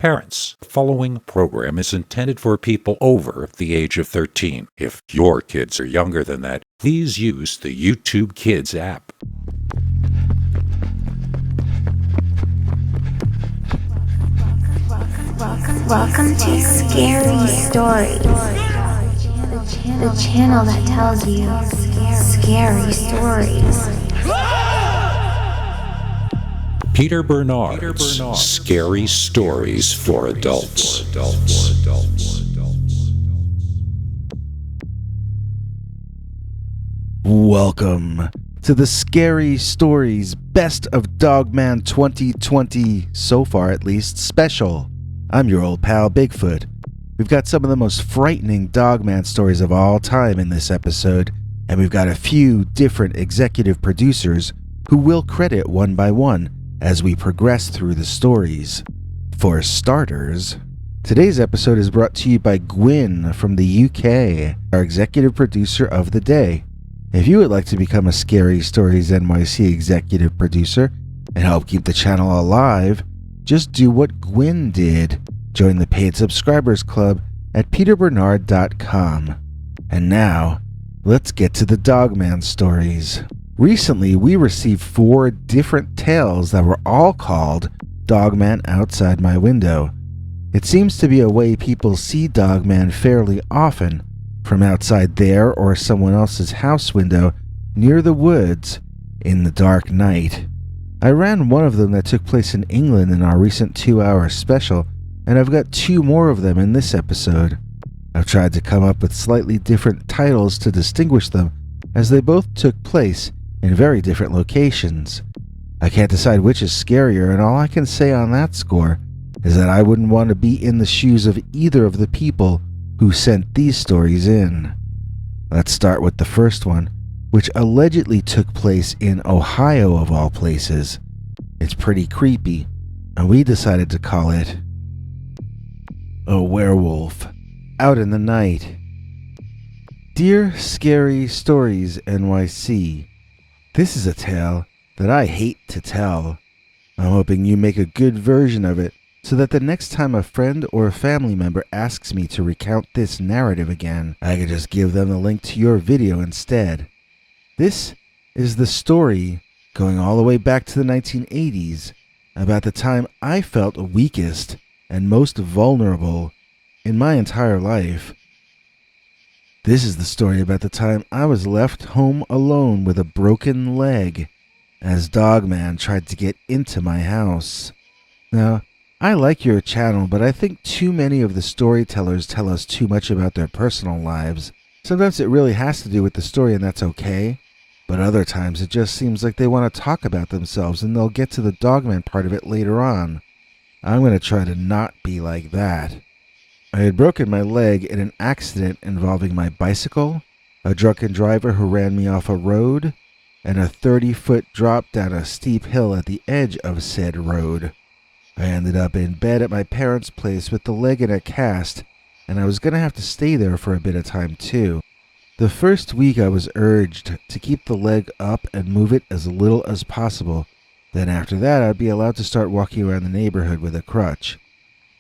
Parents, the following program is intended for people over the age of 13. If your kids are younger than that, please use the YouTube Kids app. Welcome to Scary Stories, the channel that tells you scary stories. Peter Bernard's Scary Stories for Adults. Welcome to the Scary Stories Best of Dogman 2020, so far at least, special. I'm your old pal Bigfoot. We've got some of the most frightening Dogman stories of all time in this episode, and we've got a few different executive producers who we'll credit one by one as we progress through the stories. For starters, today's episode is brought to you by Gwyn from the UK, our executive producer of the day. If you would like to become a Scary Stories NYC executive producer and help keep the channel alive, just do what Gwyn did. Join the paid subscribers club at peterbernard.com. And now, let's get to the Dogman stories. Recently, we received 4 different tales that were all called Dogman Outside My Window. It seems to be a way people see Dogman fairly often, from outside their or someone else's house window near the woods in the dark night. I ran one of them that took place in England in our recent 2-hour special, and I've got 2 more of them in this episode. I've tried to come up with slightly different titles to distinguish them, as they both took place in very different locations. I can't decide which is scarier, and all I can say on that score is that I wouldn't want to be in the shoes of either of the people who sent these stories in. Let's start with the first one, which allegedly took place in Ohio of all places. It's pretty creepy, and we decided to call it A Werewolf Out in the Night. Dear Scary Stories NYC, this is a tale that I hate to tell. I'm hoping you make a good version of it so that the next time a friend or a family member asks me to recount this narrative again, I can just give them the link to your video instead. This is the story, going all the way back to the 1980s, about the time I felt weakest and most vulnerable in my entire life. This is the story about the time I was left home alone with a broken leg as Dogman tried to get into my house. Now, I like your channel, but I think too many of the storytellers tell us too much about their personal lives. Sometimes it really has to do with the story and that's okay, but other times it just seems like they want to talk about themselves and they'll get to the Dogman part of it later on. I'm going to try to not be like that. I had broken my leg in an accident involving my bicycle, a drunken driver who ran me off a road, and a 30-foot drop down a steep hill at the edge of said road. I ended up in bed at my parents' place with the leg in a cast, and I was going to have to stay there for a bit of time too. The first week I was urged to keep the leg up and move it as little as possible. Then after that I'd be allowed to start walking around the neighborhood with a crutch.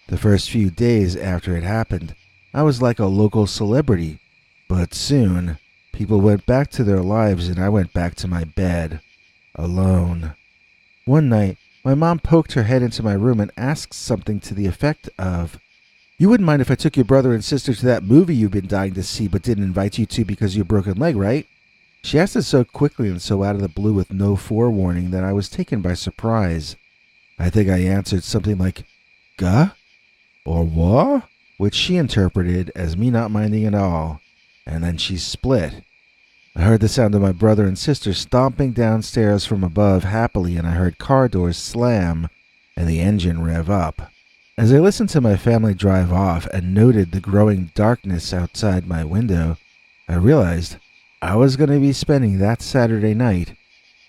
The first few days after it happened, I was like a local celebrity, but soon, people went back to their lives and I went back to my bed, alone. One night, my mom poked her head into my room and asked something to the effect of, "You wouldn't mind if I took your brother and sister to that movie you've been dying to see but didn't invite you to because of your broken leg, right?" She asked it so quickly and so out of the blue with no forewarning that I was taken by surprise. I think I answered something like, "Guh?" or "What?" which she interpreted as me not minding at all, and then she split. I heard the sound of my brother and sister stomping downstairs from above happily, and I heard car doors slam and the engine rev up. As I listened to my family drive off and noted the growing darkness outside my window, I realized I was going to be spending that Saturday night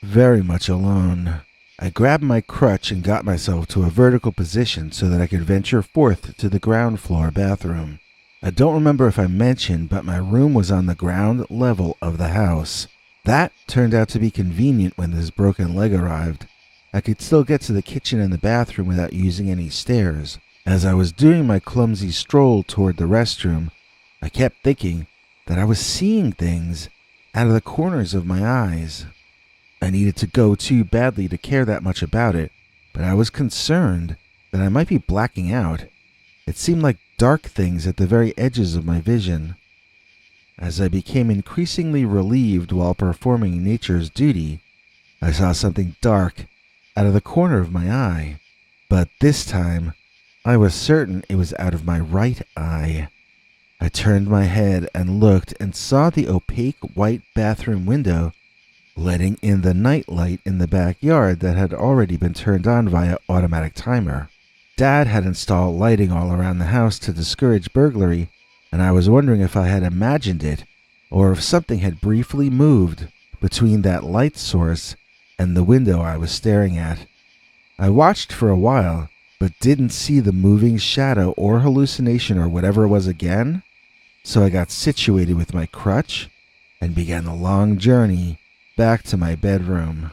very much alone. I grabbed my crutch and got myself to a vertical position so that I could venture forth to the ground floor bathroom. I don't remember if I mentioned, but my room was on the ground level of the house. That turned out to be convenient when this broken leg arrived. I could still get to the kitchen and the bathroom without using any stairs. As I was doing my clumsy stroll toward the restroom, I kept thinking that I was seeing things out of the corners of my eyes. I needed to go too badly to care that much about it, but I was concerned that I might be blacking out. It seemed like dark things at the very edges of my vision. As I became increasingly relieved while performing nature's duty, I saw something dark out of the corner of my eye, but this time I was certain it was out of my right eye. I turned my head and looked and saw the opaque white bathroom window letting in the night light in the backyard that had already been turned on via automatic timer. Dad had installed lighting all around the house to discourage burglary, and I was wondering if I had imagined it, or if something had briefly moved between that light source and the window I was staring at. I watched for a while, but didn't see the moving shadow or hallucination or whatever it was again, so I got situated with my crutch and began the long journey back to my bedroom.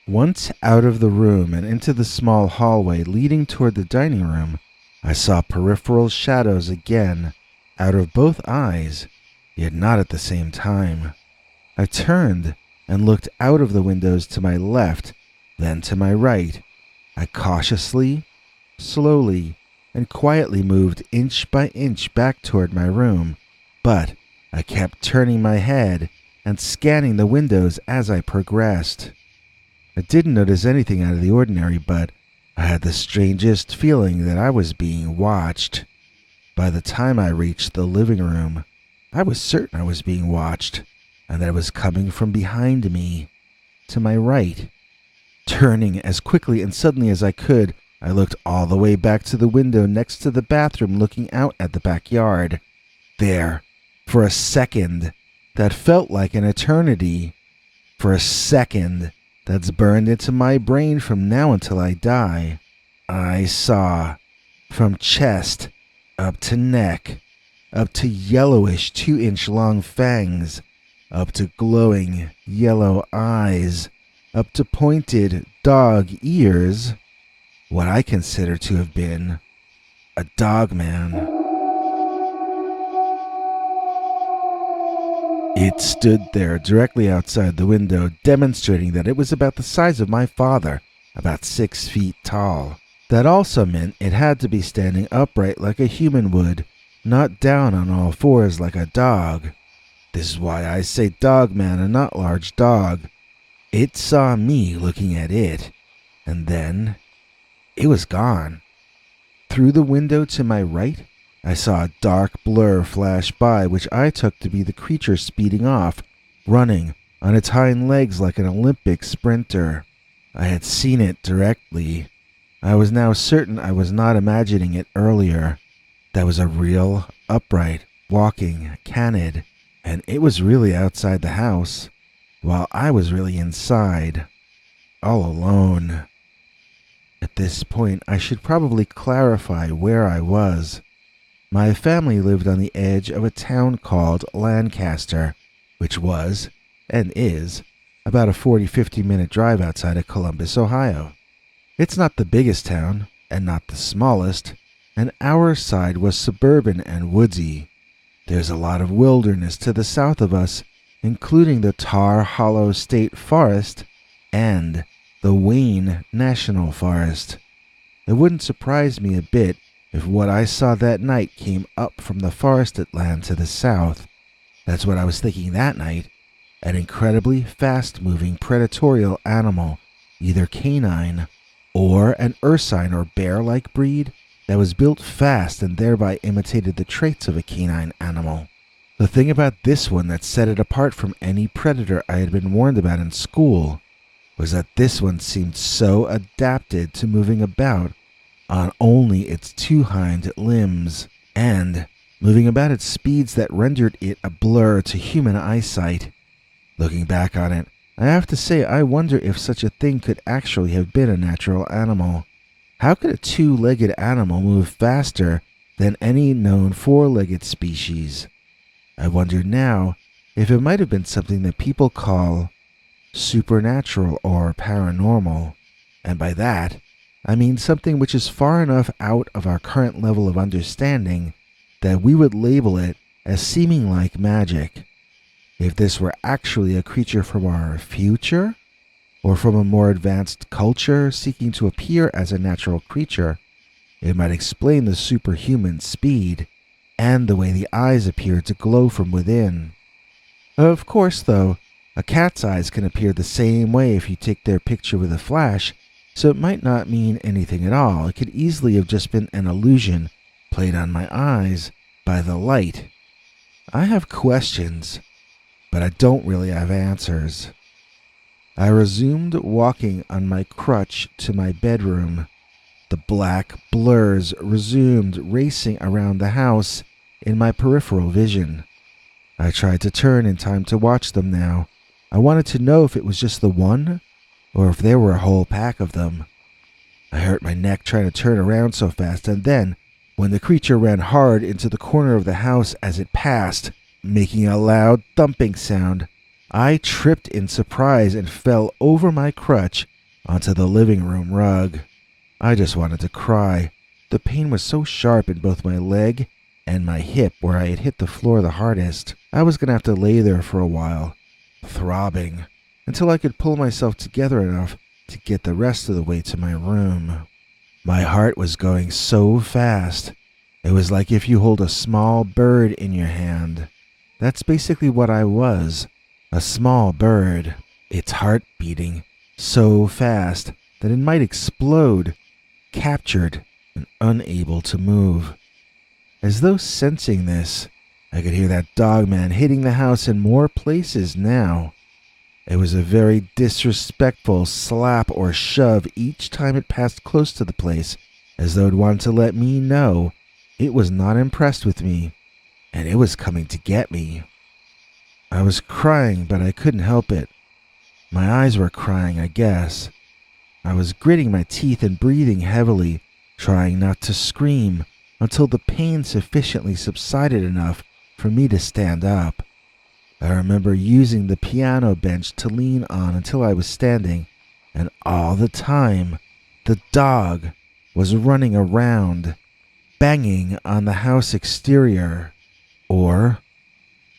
Once out of the room and into the small hallway leading toward the dining room, I saw peripheral shadows again out of both eyes, yet not at the same time. I turned and looked out of the windows to my left, then to my right. I cautiously, slowly, and quietly moved inch by inch back toward my room, but I kept turning my head and scanning the windows as I progressed. I didn't notice anything out of the ordinary, but I had the strangest feeling that I was being watched. By the time I reached the living room, I was certain I was being watched, and that it was coming from behind me, to my right. Turning as quickly and suddenly as I could, I looked all the way back to the window next to the bathroom looking out at the backyard. There, for a second, that felt like an eternity. For a second, that's burned into my brain from now until I die. I saw, from chest up to neck, up to yellowish 2-inch long fangs, up to glowing yellow eyes, up to pointed dog ears, what I consider to have been a Dogman. It stood there directly outside the window, demonstrating that it was about the size of my father, about 6 feet tall. That also meant it had to be standing upright like a human would, not down on all fours like a dog. This is why I say Dogman and not large dog. It saw me looking at it, and then it was gone. Through the window to my right, I saw a dark blur flash by, which I took to be the creature speeding off, running on its hind legs like an Olympic sprinter. I had seen it directly. I was now certain I was not imagining it earlier. That was a real, upright, walking canid, and it was really outside the house, while I was really inside, all alone. At this point, I should probably clarify where I was. My family lived on the edge of a town called Lancaster, which was, and is, about a 40-50 minute drive outside of Columbus, Ohio. It's not the biggest town, and not the smallest, and our side was suburban and woodsy. There's a lot of wilderness to the south of us, including the Tar Hollow State Forest and the Wayne National Forest. It wouldn't surprise me a bit if what I saw that night came up from the forested land to the south. That's what I was thinking that night. An incredibly fast-moving predatorial animal, either canine or an ursine or bear-like breed that was built fast and thereby imitated the traits of a canine animal. The thing about this one that set it apart from any predator I had been warned about in school was that this one seemed so adapted to moving about on only its 2 hind limbs, and moving about at speeds that rendered it a blur to human eyesight. Looking back on it, I have to say I wonder if such a thing could actually have been a natural animal. How could a 2-legged animal move faster than any known 4-legged species? I wonder now if it might have been something that people call supernatural or paranormal, and by that, I mean something which is far enough out of our current level of understanding that we would label it as seeming like magic. If this were actually a creature from our future, or from a more advanced culture seeking to appear as a natural creature, it might explain the superhuman speed and the way the eyes appear to glow from within. Of course, though, a cat's eyes can appear the same way if you take their picture with a flash, so it might not mean anything at all. It could easily have just been an illusion played on my eyes by the light. I have questions, but I don't really have answers. I resumed walking on my crutch to my bedroom. The black blurs resumed racing around the house in my peripheral vision. I tried to turn in time to watch them now. I wanted to know if it was just the one, or if there were a whole pack of them. I hurt my neck trying to turn around so fast, and then, when the creature ran hard into the corner of the house as it passed, making a loud thumping sound, I tripped in surprise and fell over my crutch onto the living room rug. I just wanted to cry. The pain was so sharp in both my leg and my hip where I had hit the floor the hardest. I was going to have to lay there for a while, throbbing, until I could pull myself together enough to get the rest of the way to my room. My heart was going so fast. It was like if you hold a small bird in your hand. That's basically what I was, a small bird. Its heart beating so fast that it might explode, captured and unable to move. As though sensing this, I could hear that Dogman hitting the house in more places now. It was a very disrespectful slap or shove each time it passed close to the place, as though it wanted to let me know it was not impressed with me, and it was coming to get me. I was crying, but I couldn't help it. My eyes were crying, I guess. I was gritting my teeth and breathing heavily, trying not to scream, until the pain sufficiently subsided enough for me to stand up. I remember using the piano bench to lean on until I was standing, and all the time, the dog was running around, banging on the house exterior. Or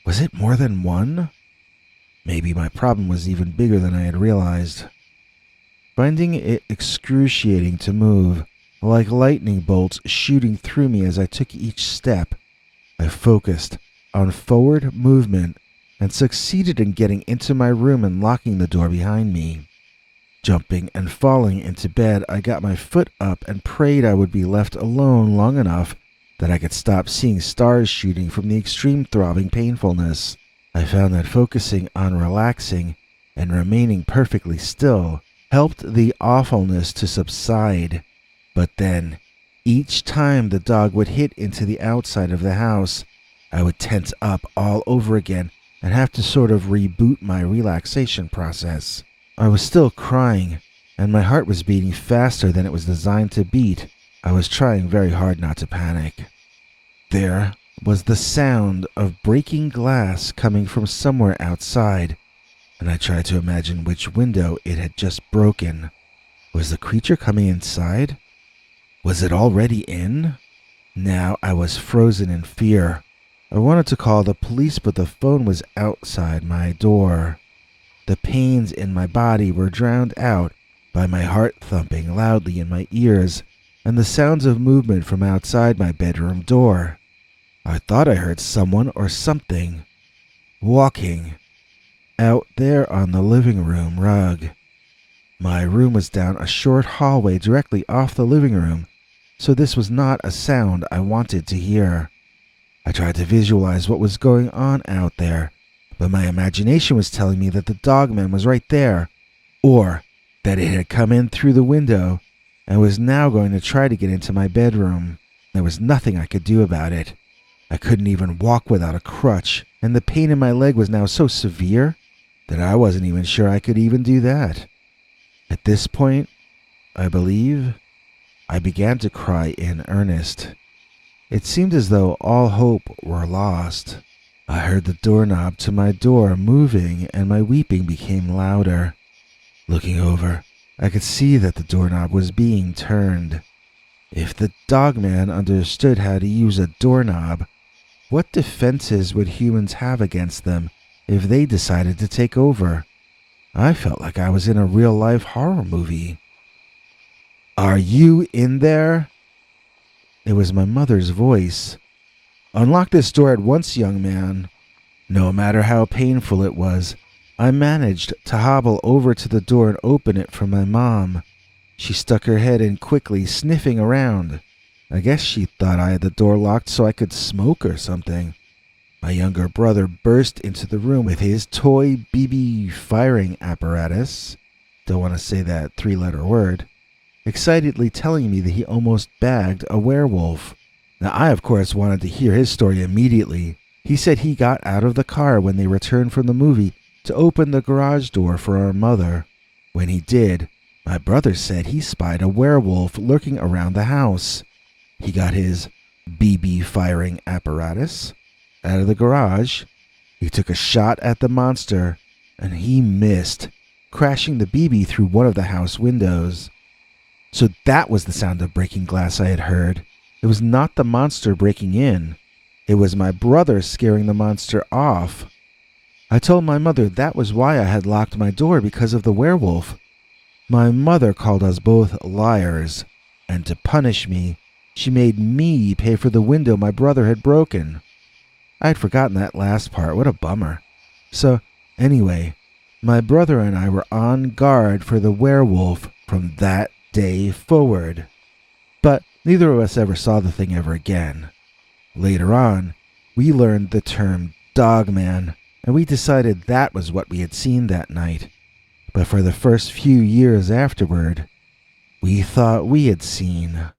was it more than one? Maybe my problem was even bigger than I had realized. Finding it excruciating to move, like lightning bolts shooting through me as I took each step, I focused on forward movement and succeeded in getting into my room and locking the door behind me. Jumping and falling into bed, I got my foot up and prayed I would be left alone long enough that I could stop seeing stars shooting from the extreme throbbing painfulness. I found that focusing on relaxing and remaining perfectly still helped the awfulness to subside. But then, each time the dog would hit into the outside of the house, I would tense up all over again and have to sort of reboot my relaxation process. I was still crying, and my heart was beating faster than it was designed to beat. I was trying very hard not to panic. There was the sound of breaking glass coming from somewhere outside, and I tried to imagine which window it had just broken. Was the creature coming inside? Was it already in? Now I was frozen in fear. I wanted to call the police, but the phone was outside my door. The pains in my body were drowned out by my heart thumping loudly in my ears and the sounds of movement from outside my bedroom door. I thought I heard someone or something walking out there on the living room rug. My room was down a short hallway directly off the living room, so this was not a sound I wanted to hear. I tried to visualize what was going on out there, but my imagination was telling me that the Dogman was right there, or that it had come in through the window and was now going to try to get into my bedroom. There was nothing I could do about it. I couldn't even walk without a crutch, and the pain in my leg was now so severe that I wasn't even sure I could even do that. At this point, I believe, I began to cry in earnest. It seemed as though all hope were lost. I heard the doorknob to my door moving, and my weeping became louder. Looking over, I could see that the doorknob was being turned. If the Dogman understood how to use a doorknob, what defenses would humans have against them if they decided to take over? I felt like I was in a real-life horror movie. "Are you in there?" It was my mother's voice. "Unlock this door at once, young man." No matter how painful it was, I managed to hobble over to the door and open it for my mom. She stuck her head in quickly, sniffing around. I guess she thought I had the door locked so I could smoke or something. My younger brother burst into the room with his toy BB firing apparatus. Don't want to say that three-letter word. Excitedly telling me that he almost bagged a werewolf. Now, I, of course, wanted to hear his story immediately. He said he got out of the car when they returned from the movie to open the garage door for our mother. When he did, my brother said he spied a werewolf lurking around the house. He got his BB firing apparatus out of the garage. He took a shot at the monster, and he missed, crashing the BB through one of the house windows. So that was the sound of breaking glass I had heard. It was not the monster breaking in. It was my brother scaring the monster off. I told my mother that was why I had locked my door, because of the werewolf. My mother called us both liars, and to punish me, she made me pay for the window my brother had broken. I'd forgotten that last part. What a bummer. So, anyway, my brother and I were on guard for the werewolf from that day forward. But neither of us ever saw the thing ever again. Later on, we learned the term Dogman, and we decided that was what we had seen that night. But for the first few years afterward, we thought we had seen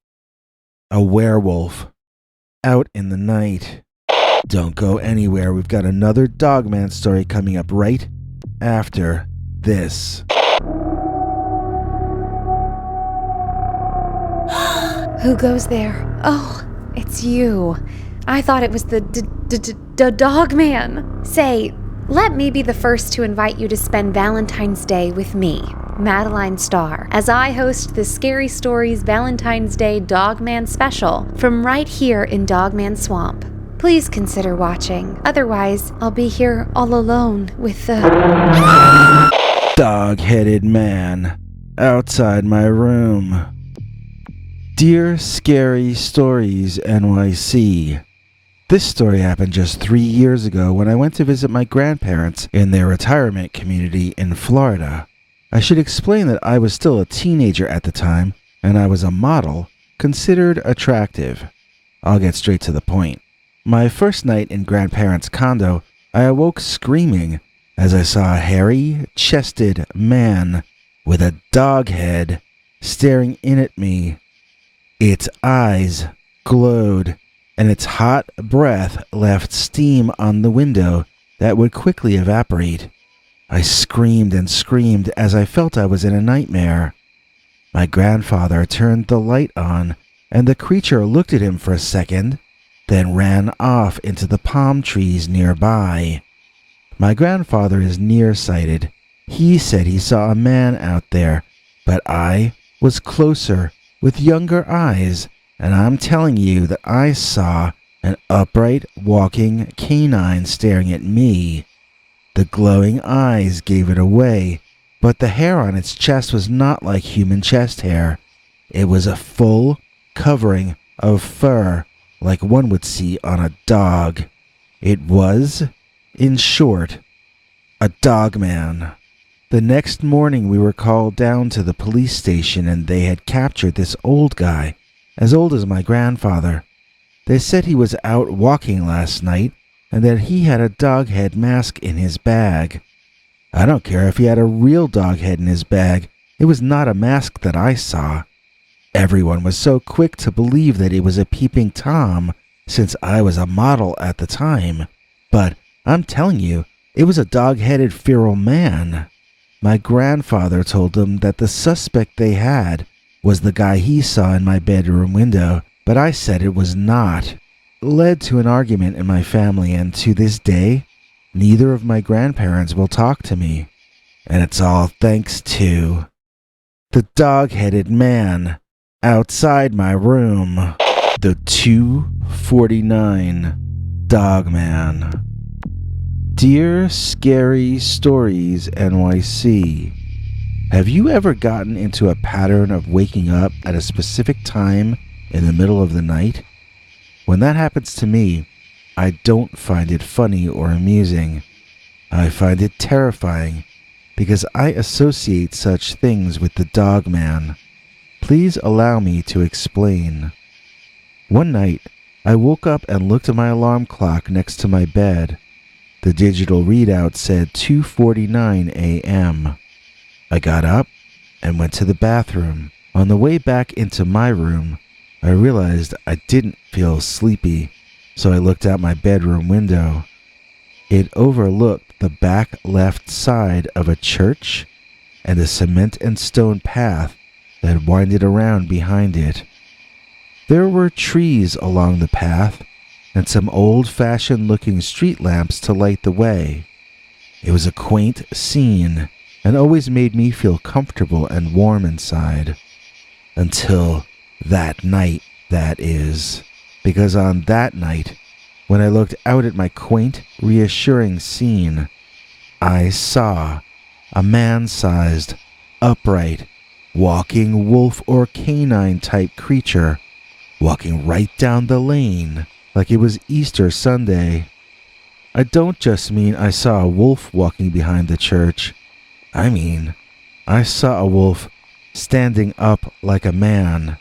a werewolf out in the night. Don't go anywhere. We've got another Dogman story coming up right after this. Who goes there? Oh, it's you. I thought it was the Dogman. Say, let me be the first to invite you to spend Valentine's Day with me, Madeline Starr, as I host the Scary Stories Valentine's Day Dogman special from right here in Dogman Swamp. Please consider watching. Otherwise, I'll be here all alone with the dog-headed man outside my room. Dear Scary Stories NYC, this story happened just 3 years ago when I went to visit my grandparents in their retirement community in Florida. I should explain that I was still a teenager at the time, and I was a model, considered attractive. I'll get straight to the point. My first night in grandparents' condo, I awoke screaming as I saw a hairy-chested man with a dog head staring in at me. Its eyes glowed, and its hot breath left steam on the window that would quickly evaporate. I screamed and screamed as I felt I was in a nightmare. My grandfather turned the light on, and the creature looked at him for a second, then ran off into the palm trees nearby. My grandfather is nearsighted. He said he saw a man out there, but I was closer, with younger eyes, and I'm telling you that I saw an upright, walking canine staring at me. The glowing eyes gave it away, but the hair on its chest was not like human chest hair. It was a full covering of fur, like one would see on a dog. It was, in short, a Dogman. The next morning we were called down to the police station, and they had captured this old guy, as old as my grandfather. They said he was out walking last night, and that he had a dog head mask in his bag. I don't care if he had a real dog head in his bag. It was not a mask that I saw. Everyone was so quick to believe that it was a peeping Tom, since I was a model at the time. But I'm telling you, it was a dog-headed feral man. My grandfather told them that the suspect they had was the guy he saw in my bedroom window, but I said it was not. It led to an argument in my family, and to this day, neither of my grandparents will talk to me. And it's all thanks to The dog-headed man outside my room. The 249 Dogman. Dear Scary Stories NYC, have you ever gotten into a pattern of waking up at a specific time in the middle of the night? When that happens to me, I don't find it funny or amusing. I find it terrifying because I associate such things with the Dogman. Please allow me to explain. One night, I woke up and looked at my alarm clock next to my bed. The digital readout said 2:49 a.m. I got up and went to the bathroom. On the way back into my room, I realized I didn't feel sleepy, so I looked out my bedroom window. It overlooked the back left side of a church and a cement and stone path that winded around behind it. There were trees along the path and some old-fashioned looking street lamps to light the way. It was a quaint scene and always made me feel comfortable and warm inside. Until that night, that is. Because on that night, when I looked out at my quaint, reassuring scene, I saw a man-sized, upright, walking wolf or canine-type creature walking right down the lane like it was Easter Sunday. I don't just mean I saw a wolf walking behind the church. I mean, I saw a wolf standing up like a man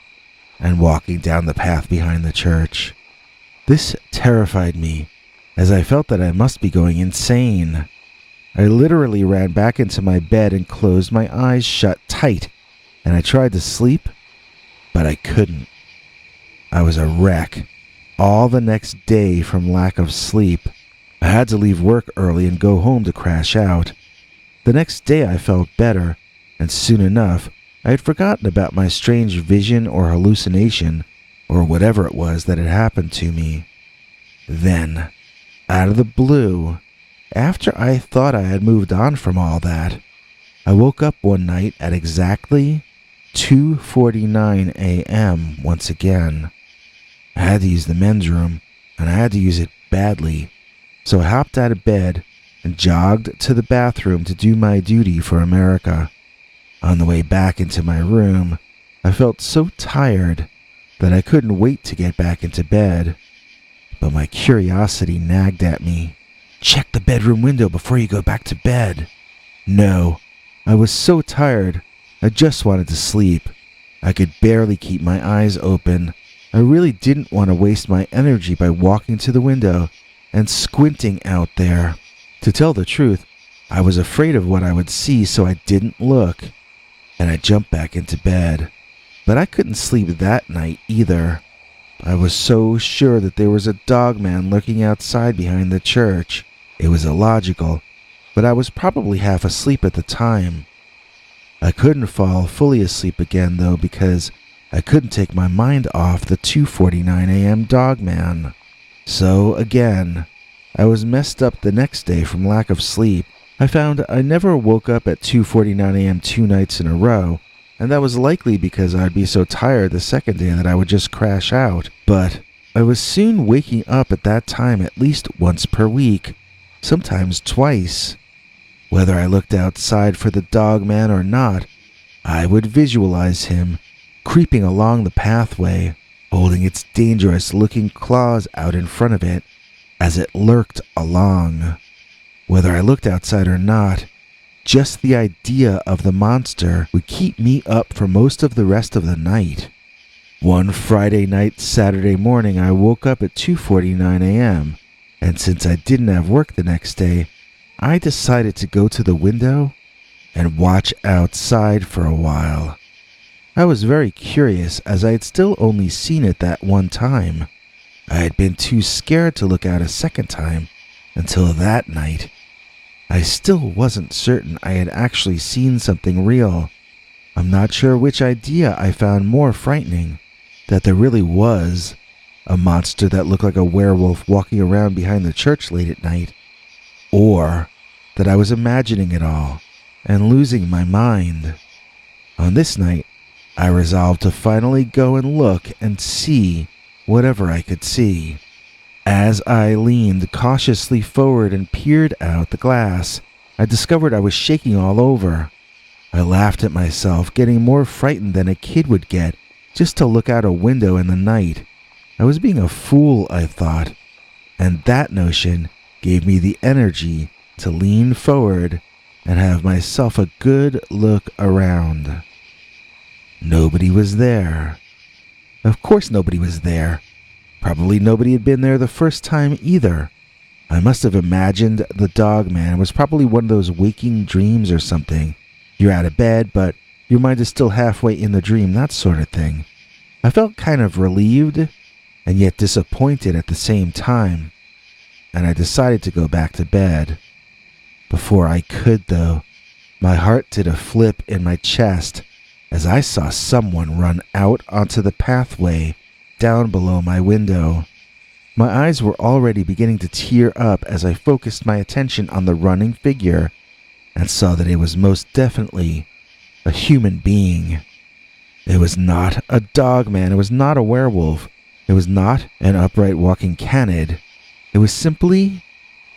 and walking down the path behind the church. This terrified me, as I felt that I must be going insane. I literally ran back into my bed and closed my eyes shut tight, and I tried to sleep, but I couldn't. I was a wreck all the next day from lack of sleep. I had to leave work early and go home to crash out. The next day I felt better, and soon enough, I had forgotten about my strange vision or hallucination, or whatever it was that had happened to me. Then, out of the blue, after I thought I had moved on from all that, I woke up one night at exactly 2:49 a.m. once again. I had to use the men's room, and I had to use it badly, so I hopped out of bed and jogged to the bathroom to do my duty for America. On the way back into my room, I felt so tired that I couldn't wait to get back into bed. But my curiosity nagged at me. Check the bedroom window before you go back to bed. No, I was so tired, I just wanted to sleep. I could barely keep my eyes open. I really didn't want to waste my energy by walking to the window and squinting out there. To tell the truth, I was afraid of what I would see, so I didn't look, and I jumped back into bed. But I couldn't sleep that night either. I was so sure that there was a dogman lurking outside behind the church. It was illogical, but I was probably half asleep at the time. I couldn't fall fully asleep again, though, because I couldn't take my mind off the 2:49 a.m. Dogman. So, again, I was messed up the next day from lack of sleep. I found I never woke up at 2:49 a.m. 2 nights in a row, and that was likely because I'd be so tired the second day that I would just crash out. But I was soon waking up at that time at least once per week, sometimes twice. Whether I looked outside for the Dogman or not, I would visualize him creeping along the pathway, holding its dangerous-looking claws out in front of it as it lurked along. Whether I looked outside or not, just the idea of the monster would keep me up for most of the rest of the night. One Friday night, Saturday morning, I woke up at 2:49 a.m., and since I didn't have work the next day, I decided to go to the window and watch outside for a while. I was very curious, as I had still only seen it that one time. I had been too scared to look out a second time until that night. I still wasn't certain I had actually seen something real. I'm not sure which idea I found more frightening, that there really was a monster that looked like a werewolf walking around behind the church late at night, or that I was imagining it all and losing my mind. On this night, I resolved to finally go and look and see whatever I could see. As I leaned cautiously forward and peered out the glass, I discovered I was shaking all over. I laughed at myself, getting more frightened than a kid would get just to look out a window in the night. I was being a fool, I thought, and that notion gave me the energy to lean forward and have myself a good look around. Nobody was there. Of course nobody was there. Probably nobody had been there the first time either. I must have imagined the Dogman was probably one of those waking dreams or something. You're out of bed, but your mind is still halfway in the dream, that sort of thing. I felt kind of relieved and yet disappointed at the same time, and I decided to go back to bed. Before I could, though, my heart did a flip in my chest as I saw someone run out onto the pathway down below my window. My eyes were already beginning to tear up as I focused my attention on the running figure and saw that it was most definitely a human being. It was not a Dogman. It was not a werewolf. It was not an upright walking canid. It was simply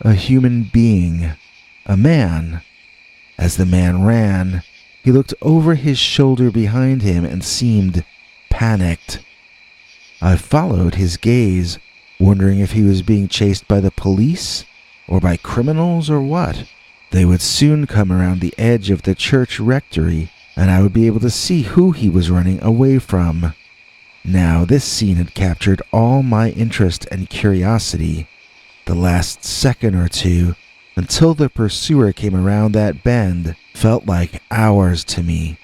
a human being, a man. As the man ran, he looked over his shoulder behind him and seemed panicked. I followed his gaze, wondering if he was being chased by the police or by criminals or what. They would soon come around the edge of the church rectory, and I would be able to see who he was running away from. Now, this scene had captured all my interest and curiosity. The last second or two, until the pursuer came around that bend, felt like hours to me.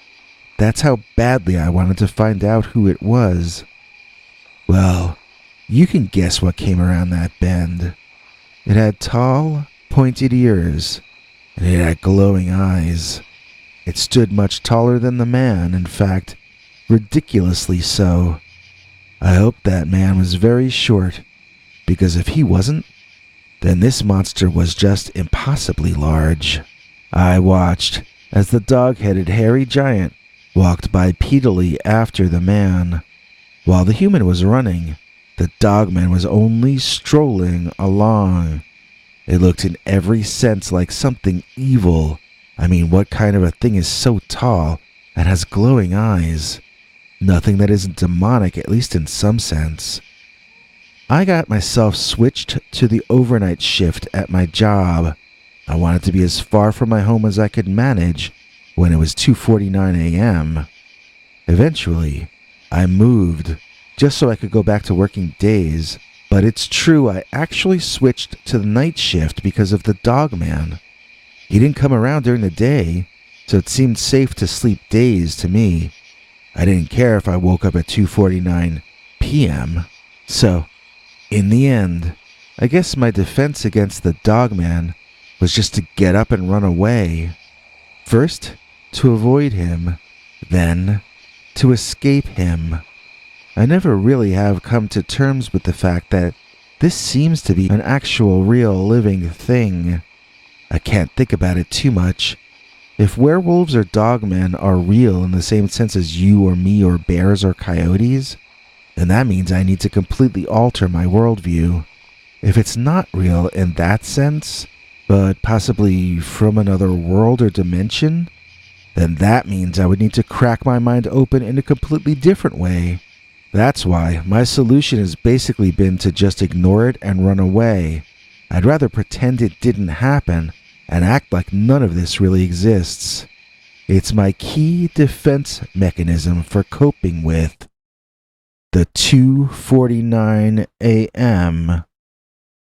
That's how badly I wanted to find out who it was. Well, you can guess what came around that bend. It had tall, pointed ears, and it had glowing eyes. It stood much taller than the man, in fact, ridiculously so. I hoped that man was very short, because if he wasn't, then this monster was just impossibly large. I watched as the dog-headed hairy giant walked bipedally after the man. While the human was running, the Dogman was only strolling along. It looked in every sense like something evil. I mean, what kind of a thing is so tall and has glowing eyes? Nothing that isn't demonic, at least in some sense. I got myself switched to the overnight shift at my job. I wanted to be as far from my home as I could manage when it was 2:49 a.m. Eventually, I moved just so I could go back to working days. But it's true, I actually switched to the night shift because of the Dogman. He didn't come around during the day, so it seemed safe to sleep days to me. I didn't care if I woke up at 2:49 p.m. So, in the end, I guess my defense against the Dogman was just to get up and run away. First, to avoid him, then to escape him. I never really have come to terms with the fact that this seems to be an actual real living thing. I can't think about it too much. If werewolves or dogmen are real in the same sense as you or me or bears or coyotes, then that means I need to completely alter my worldview. If it's not real in that sense, but possibly from another world or dimension, then that means I would need to crack my mind open in a completely different way. That's why my solution has basically been to just ignore it and run away. I'd rather pretend it didn't happen and act like none of this really exists. It's my key defense mechanism for coping with the 2:49 a.m.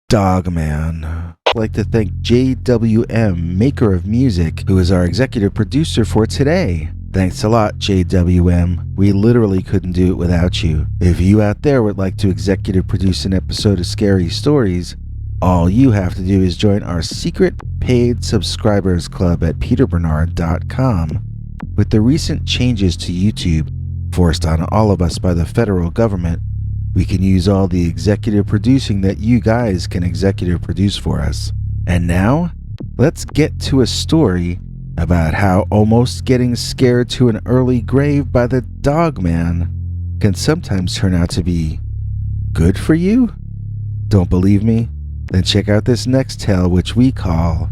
Dogman. I'd like to thank JWM, maker of music, who is our executive producer for today. Thanks a lot, JWM. We literally couldn't do it without you. If you out there would like to executive produce an episode of Scary Stories, all you have to do is join our secret paid subscribers club at peterbernard.com. With the recent changes to YouTube forced on all of us by the federal government, we can use all the executive producing that you guys can executive produce for us. And now, let's get to a story about how almost getting scared to an early grave by the Dogman can sometimes turn out to be good for you? Don't believe me? Then check out this next tale, which we call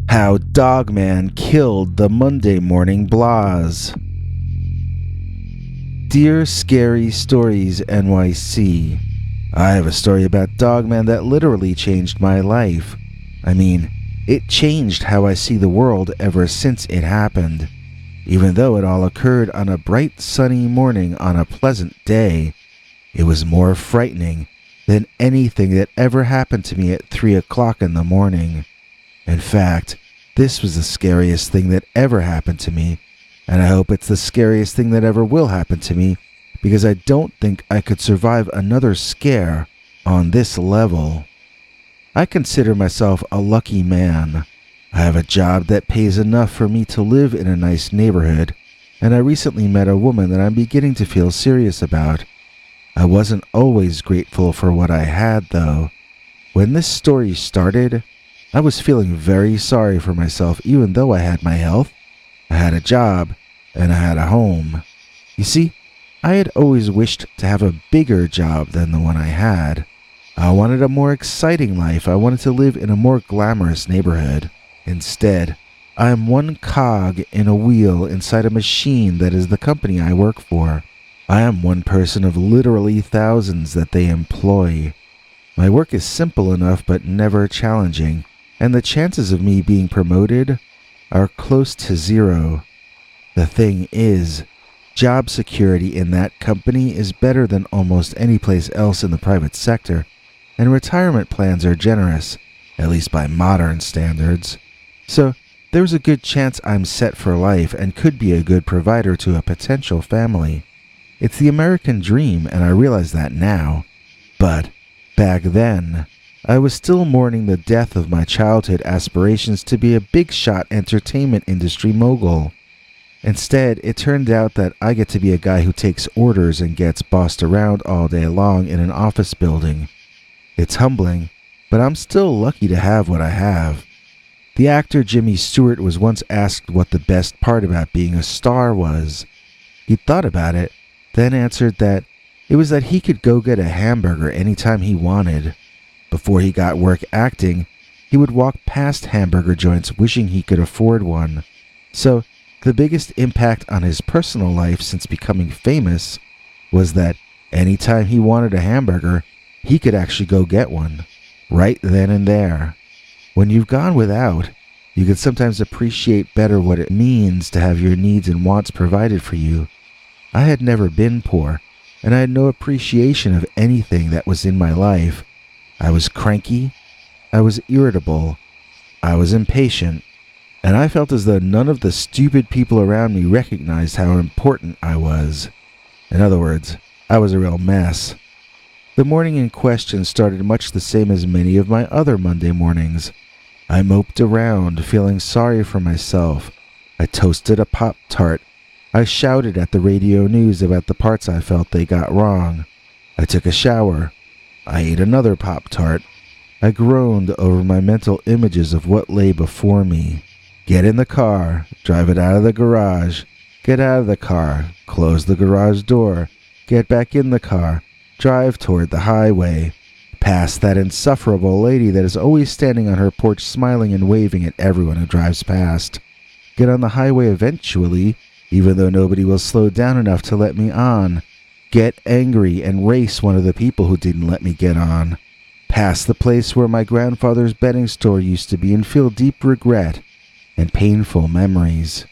How Dogman Killed the Monday Morning Blahs. Dear Scary Stories NYC, I have a story about Dogman that literally changed my life. I mean, it changed how I see the world ever since it happened. Even though it all occurred on a bright sunny morning on a pleasant day, it was more frightening than anything that ever happened to me at 3 o'clock in the morning. In fact, this was the scariest thing that ever happened to me, and I hope it's the scariest thing that ever will happen to me, because I don't think I could survive another scare on this level. I consider myself a lucky man. I have a job that pays enough for me to live in a nice neighborhood, and I recently met a woman that I'm beginning to feel serious about. I wasn't always grateful for what I had, though. When this story started, I was feeling very sorry for myself, even though I had my health, I had a job, and I had a home. You see, I had always wished to have a bigger job than the one I had. I wanted a more exciting life. I wanted to live in a more glamorous neighborhood. Instead, I am one cog in a wheel inside a machine that is the company I work for. I am one person of literally thousands that they employ. My work is simple enough but never challenging, and the chances of me being promoted are close to zero. The thing is, job security in that company is better than almost any place else in the private sector, and retirement plans are generous, at least by modern standards. So, there's a good chance I'm set for life and could be a good provider to a potential family. It's the American dream, and I realize that now. But back then, I was still mourning the death of my childhood aspirations to be a big-shot entertainment industry mogul. Instead, it turned out that I get to be a guy who takes orders and gets bossed around all day long in an office building. It's humbling, but I'm still lucky to have what I have. The actor Jimmy Stewart was once asked what the best part about being a star was. He thought about it, then answered that it was that he could go get a hamburger anytime he wanted. Before he got work acting, he would walk past hamburger joints wishing he could afford one. So, the biggest impact on his personal life since becoming famous was that anytime he wanted a hamburger, he could actually go get one, right then and there. When you've gone without, you can sometimes appreciate better what it means to have your needs and wants provided for you. I had never been poor, and I had no appreciation of anything that was in my life. I was cranky, I was irritable, I was impatient, and I felt as though none of the stupid people around me recognized how important I was. In other words, I was a real mess. The morning in question started much the same as many of my other Monday mornings. I moped around, feeling sorry for myself. I toasted a Pop-Tart. I shouted at the radio news about the parts I felt they got wrong. I took a shower. I ate another Pop-Tart. I groaned over my mental images of what lay before me. Get in the car, drive it out of the garage, get out of the car, close the garage door, get back in the car, drive toward the highway, past that insufferable lady that is always standing on her porch smiling and waving at everyone who drives past. Get on the highway eventually, even though nobody will slow down enough to let me on. Get angry and race one of the people who didn't let me get on. Pass the place where my grandfather's bedding store used to be and feel deep regret and painful memories.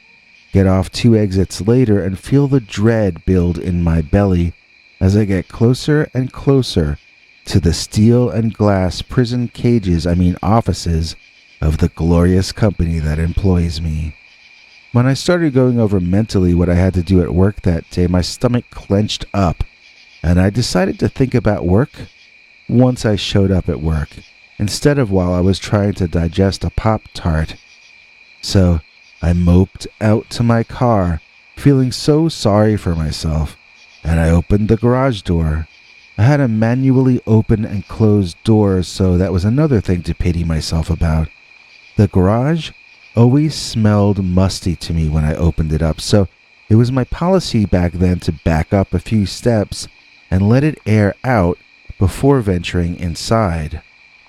Get off 2 exits later and feel the dread build in my belly as I get closer and closer to the steel and glass prison cages, offices, of the glorious company that employs me. When I started going over mentally what I had to do at work that day, my stomach clenched up, and I decided to think about work once I showed up at work, instead of while I was trying to digest a Pop-Tart. So I moped out to my car, feeling so sorry for myself, and I opened the garage door. I had a manually open and closed door, so that was another thing to pity myself about. The garage always smelled musty to me when I opened it up, so it was my policy back then to back up a few steps and let it air out before venturing inside.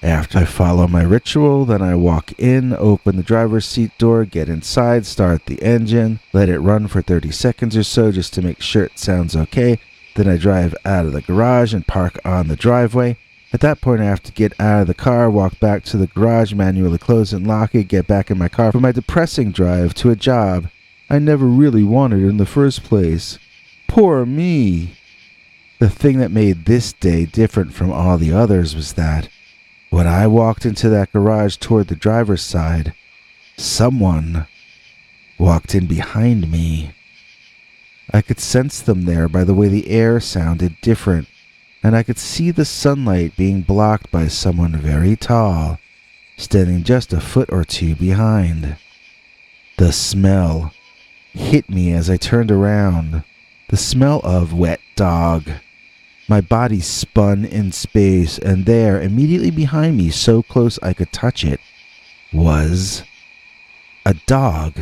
After I follow my ritual, then I walk in, open the driver's seat door, get inside, start the engine, let it run for 30 seconds or so just to make sure it sounds okay. Then I drive out of the garage and park on the driveway. At that point, I have to get out of the car, walk back to the garage, manually close and lock it, get back in my car for my depressing drive to a job I never really wanted in the first place. Poor me. The thing that made this day different from all the others was that when I walked into that garage toward the driver's side, someone walked in behind me. I could sense them there by the way the air sounded different, and I could see the sunlight being blocked by someone very tall, standing just a foot or two behind. The smell hit me as I turned around, the smell of wet dog. My body spun in space, and there, immediately behind me, so close I could touch it, was a dog.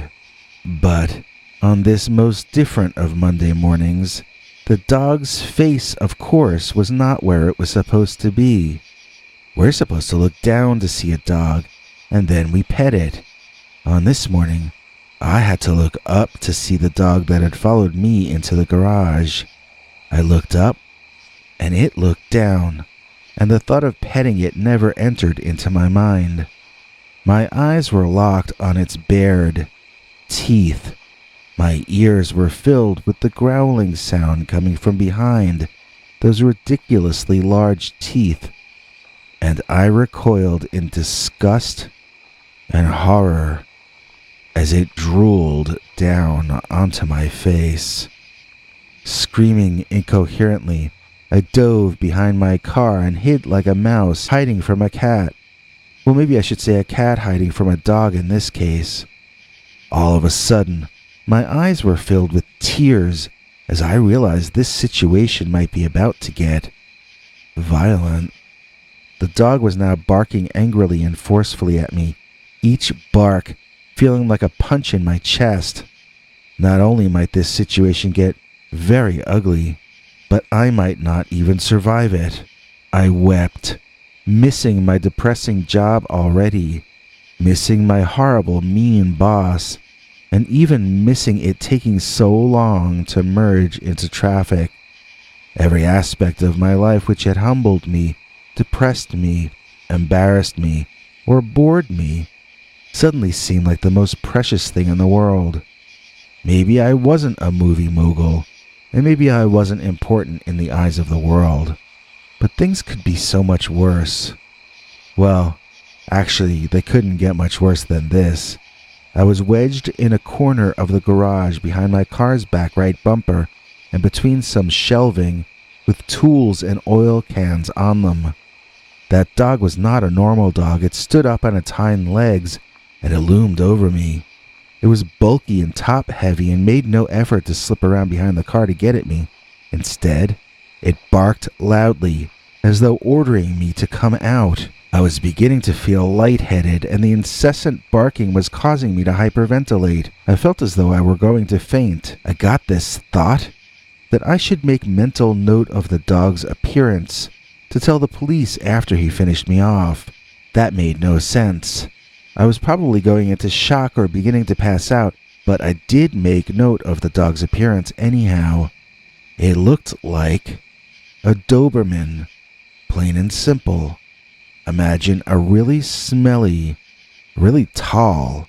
But on this most different of Monday mornings, the dog's face, of course, was not where it was supposed to be. We're supposed to look down to see a dog, and then we pet it. On this morning, I had to look up to see the dog that had followed me into the garage. I looked up, and it looked down, and the thought of petting it never entered into my mind. My eyes were locked on its bared teeth. My ears were filled with the growling sound coming from behind those ridiculously large teeth, and I recoiled in disgust and horror as it drooled down onto my face. Screaming incoherently, I dove behind my car and hid like a mouse hiding from a cat. Well, maybe I should say a cat hiding from a dog in this case. All of a sudden, my eyes were filled with tears as I realized this situation might be about to get violent. The dog was now barking angrily and forcefully at me, each bark feeling like a punch in my chest. Not only might this situation get very ugly, but I might not even survive it. I wept, missing my depressing job already, missing my horrible, mean boss, and even missing it taking so long to merge into traffic. Every aspect of my life which had humbled me, depressed me, embarrassed me, or bored me suddenly seemed like the most precious thing in the world. Maybe I wasn't a movie mogul, and maybe I wasn't important in the eyes of the world, but things could be so much worse. Well, actually, they couldn't get much worse than this. I was wedged in a corner of the garage behind my car's back right bumper and between some shelving with tools and oil cans on them. That dog was not a normal dog. It stood up on its hind legs and it loomed over me. It was bulky and top-heavy and made no effort to slip around behind the car to get at me. Instead, it barked loudly, as though ordering me to come out. I was beginning to feel lightheaded, and the incessant barking was causing me to hyperventilate. I felt as though I were going to faint. I got this thought that I should make mental note of the dog's appearance to tell the police after he finished me off. That made no sense. I was probably going into shock or beginning to pass out, but I did make note of the dog's appearance anyhow. It looked like a Doberman, plain and simple. Imagine a really smelly, really tall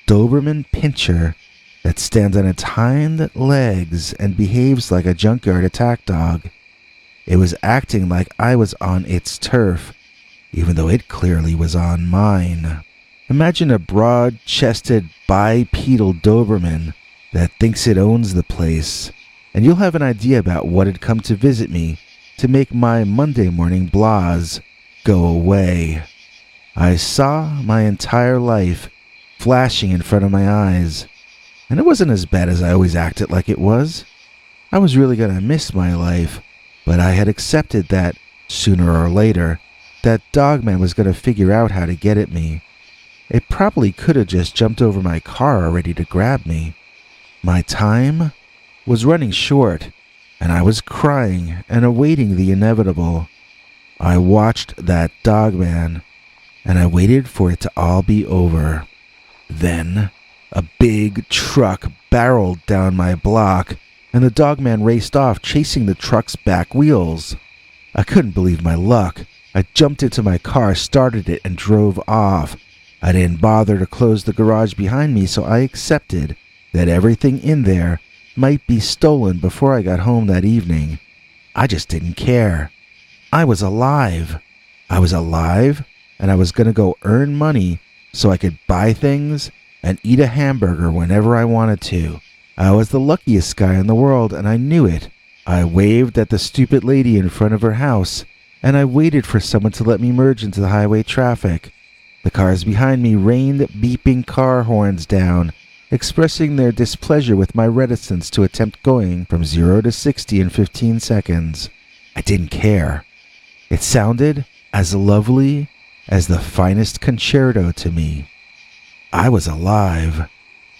Doberman pinscher that stands on its hind legs and behaves like a junkyard attack dog. It was acting like I was on its turf, even though it clearly was on mine. Imagine a broad-chested bipedal Doberman that thinks it owns the place, and you'll have an idea about what had come to visit me to make my Monday morning blahs go away. I saw my entire life flashing in front of my eyes, and it wasn't as bad as I always acted like it was. I was really going to miss my life, but I had accepted that, sooner or later, that Dogman was going to figure out how to get at me. It probably could have just jumped over my car ready to grab me. My time was running short, and I was crying and awaiting the inevitable. I watched that Dogman, and I waited for it to all be over. Then, a big truck barreled down my block, and the Dogman raced off, chasing the truck's back wheels. I couldn't believe my luck. I jumped into my car, started it, and drove off. I didn't bother to close the garage behind me, so I accepted that everything in there might be stolen before I got home that evening. I just didn't care. I was alive. I was alive, and I was going to go earn money so I could buy things and eat a hamburger whenever I wanted to. I was the luckiest guy in the world, and I knew it. I waved at the stupid lady in front of her house, and I waited for someone to let me merge into the highway traffic. The cars behind me rained beeping car horns down, expressing their displeasure with my reticence to attempt going from 0 to 60 in 15 seconds. I didn't care. It sounded as lovely as the finest concerto to me. I was alive.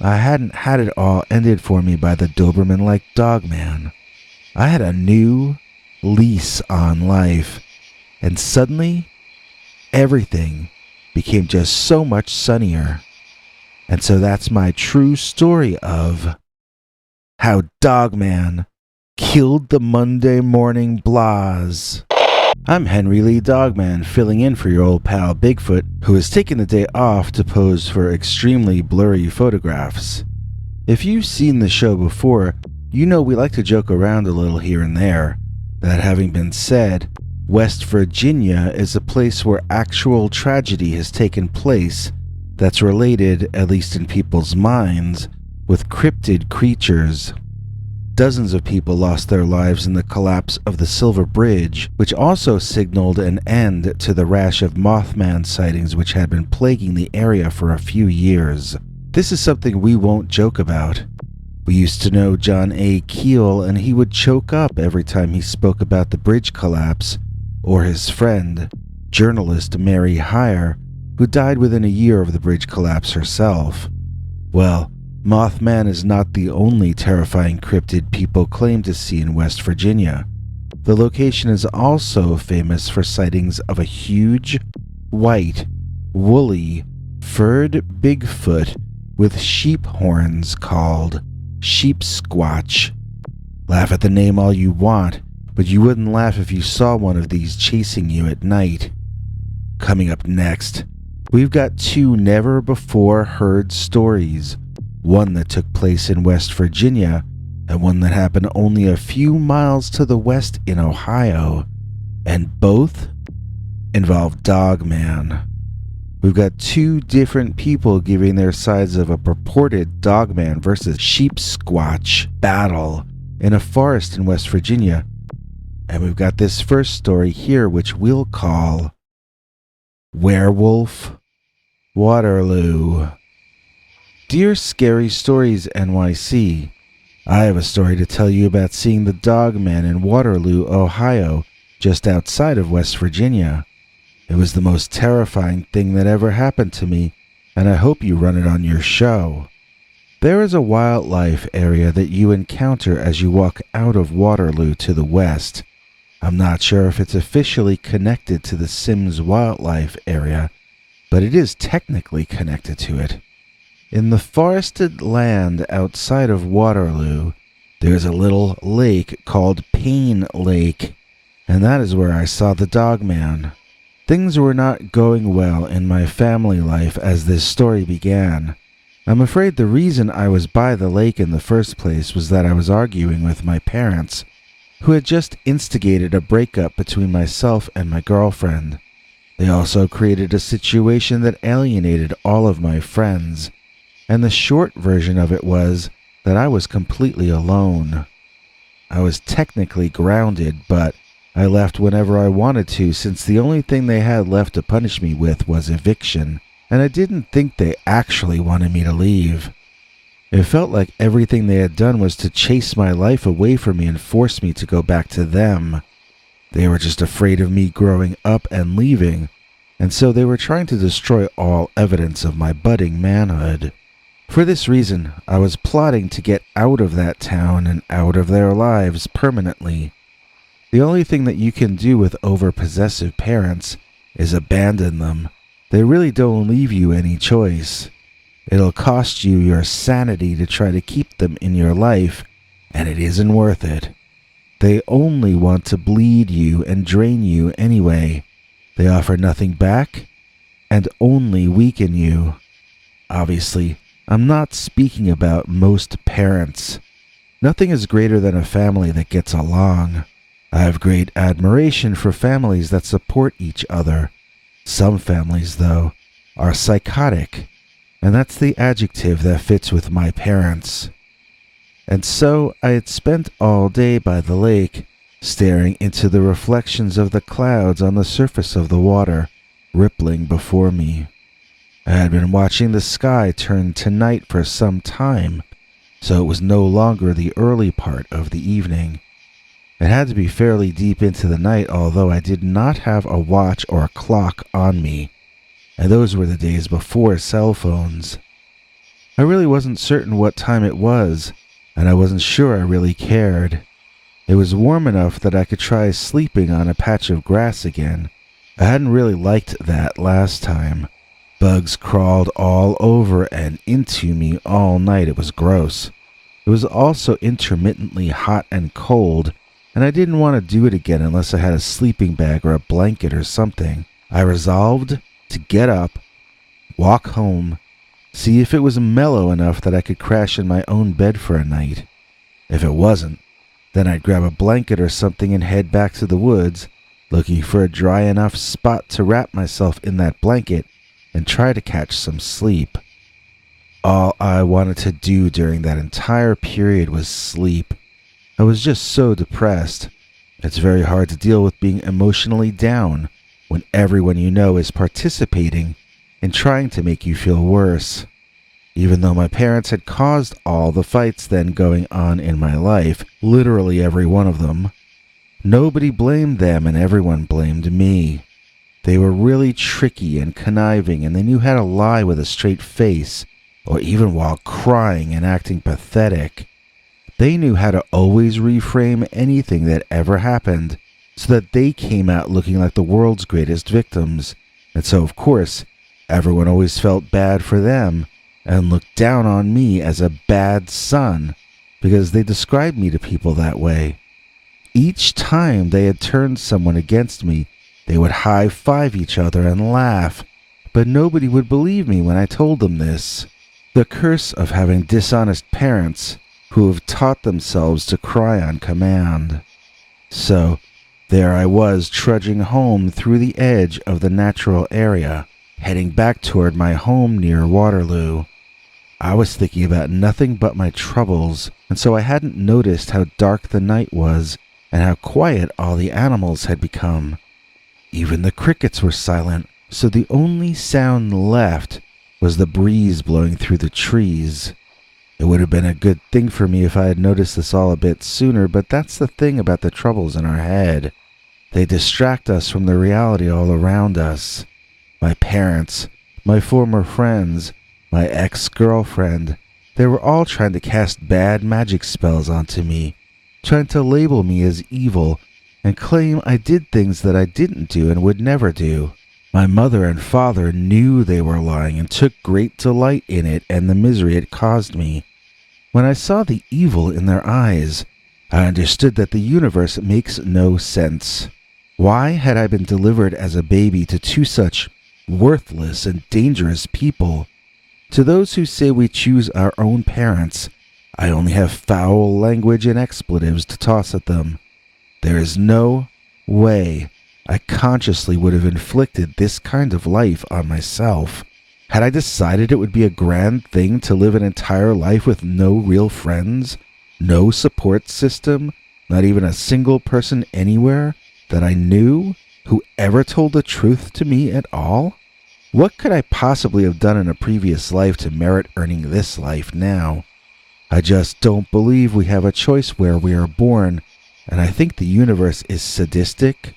I hadn't had it all ended for me by the Doberman-like Dogman. I had a new lease on life, and suddenly, everything became just so much sunnier. And so that's my true story of how Dogman killed the Monday morning blahs. I'm Henry Lee Dogman, filling in for your old pal Bigfoot, who has taken the day off to pose for extremely blurry photographs. If you've seen the show before, you know we like to joke around a little here and there. That having been said, West Virginia is a place where actual tragedy has taken place that's related, at least in people's minds, with cryptid creatures. Dozens of people lost their lives in the collapse of the Silver Bridge, which also signaled an end to the rash of Mothman sightings which had been plaguing the area for a few years. This is something we won't joke about. We used to know John A. Keel, and he would choke up every time he spoke about the bridge collapse, or his friend, journalist Mary Heyer, who died within a year of the bridge collapse herself. Well, Mothman is not the only terrifying cryptid people claim to see in West Virginia. The location is also famous for sightings of a huge, white, woolly, furred Bigfoot with sheep horns called Sheepsquatch. Laugh at the name all you want, but you wouldn't laugh if you saw one of these chasing you at night. Coming up next, we've got two never-before-heard stories. One that took place in West Virginia, and one that happened only a few miles to the west in Ohio. And both involve Dogman. We've got two different people giving their sides of a purported Dogman versus Sheepsquatch battle in a forest in West Virginia. And we've got this first story here, which we'll call Werewolf Waterloo. Dear Scary Stories NYC, I have a story to tell you about seeing the Dogman in Waterloo, Ohio, just outside of West Virginia. It was the most terrifying thing that ever happened to me, and I hope you run it on your show. There is a wildlife area that you encounter as you walk out of Waterloo to the west. I'm not sure if it's officially connected to the Sims Wildlife Area, but it is technically connected to it. In the forested land outside of Waterloo, there's a little lake called Pain Lake, and that is where I saw the Dogman. Things were not going well in my family life as this story began. I'm afraid the reason I was by the lake in the first place was that I was arguing with my parents, who had just instigated a breakup between myself and my girlfriend. They also created a situation that alienated all of my friends, and the short version of it was that I was completely alone. I was technically grounded, but I left whenever I wanted to, since the only thing they had left to punish me with was eviction, and I didn't think they actually wanted me to leave. It felt like everything they had done was to chase my life away from me and force me to go back to them. They were just afraid of me growing up and leaving, and so they were trying to destroy all evidence of my budding manhood. For this reason, I was plotting to get out of that town and out of their lives permanently. The only thing that you can do with overpossessive parents is abandon them. They really don't leave you any choice. It'll cost you your sanity to try to keep them in your life, and it isn't worth it. They only want to bleed you and drain you anyway. They offer nothing back and only weaken you. Obviously, I'm not speaking about most parents. Nothing is greater than a family that gets along. I have great admiration for families that support each other. Some families, though, are psychotic, and that's the adjective that fits with my parents. And so I had spent all day by the lake, staring into the reflections of the clouds on the surface of the water, rippling before me. I had been watching the sky turn to night for some time, so it was no longer the early part of the evening. It had to be fairly deep into the night, although I did not have a watch or a clock on me, and those were the days before cell phones. I really wasn't certain what time it was, and I wasn't sure I really cared. It was warm enough that I could try sleeping on a patch of grass again. I hadn't really liked that last time. Bugs crawled all over and into me all night. It was gross. It was also intermittently hot and cold, and I didn't want to do it again unless I had a sleeping bag or a blanket or something. I resolved to get up, walk home, see if it was mellow enough that I could crash in my own bed for a night. If it wasn't, then I'd grab a blanket or something and head back to the woods, looking for a dry enough spot to wrap myself in that blanket and try to catch some sleep. All I wanted to do during that entire period was sleep. I was just so depressed. It's very hard to deal with being emotionally down when everyone you know is participating in trying to make you feel worse. Even though my parents had caused all the fights then going on in my life, literally every one of them, nobody blamed them and everyone blamed me. They were really tricky and conniving, and they knew how to lie with a straight face, or even while crying and acting pathetic. They knew how to always reframe anything that ever happened, so that they came out looking like the world's greatest victims. And so, of course, everyone always felt bad for them, and looked down on me as a bad son, because they described me to people that way. Each time they had turned someone against me, they would high-five each other and laugh, but nobody would believe me when I told them this. The curse of having dishonest parents who have taught themselves to cry on command. So, there I was trudging home through the edge of the natural area, heading back toward my home near Waterloo. I was thinking about nothing but my troubles, and so I hadn't noticed how dark the night was and how quiet all the animals had become. Even the crickets were silent, so the only sound left was the breeze blowing through the trees. It would have been a good thing for me if I had noticed this all a bit sooner, but that's the thing about the troubles in our head. They distract us from the reality all around us. My parents, my former friends, my ex-girlfriend, they were all trying to cast bad magic spells onto me, trying to label me as evil and claim I did things that I didn't do and would never do. My mother and father knew they were lying and took great delight in it and the misery it caused me. When I saw the evil in their eyes, I understood that the universe makes no sense. Why had I been delivered as a baby to two such worthless and dangerous people? To those who say we choose our own parents, I only have foul language and expletives to toss at them. There is no way I consciously would have inflicted this kind of life on myself. Had I decided it would be a grand thing to live an entire life with no real friends, no support system, not even a single person anywhere that I knew who ever told the truth to me at all? What could I possibly have done in a previous life to merit earning this life now? I just don't believe we have a choice where we are born, and I think the universe is sadistic,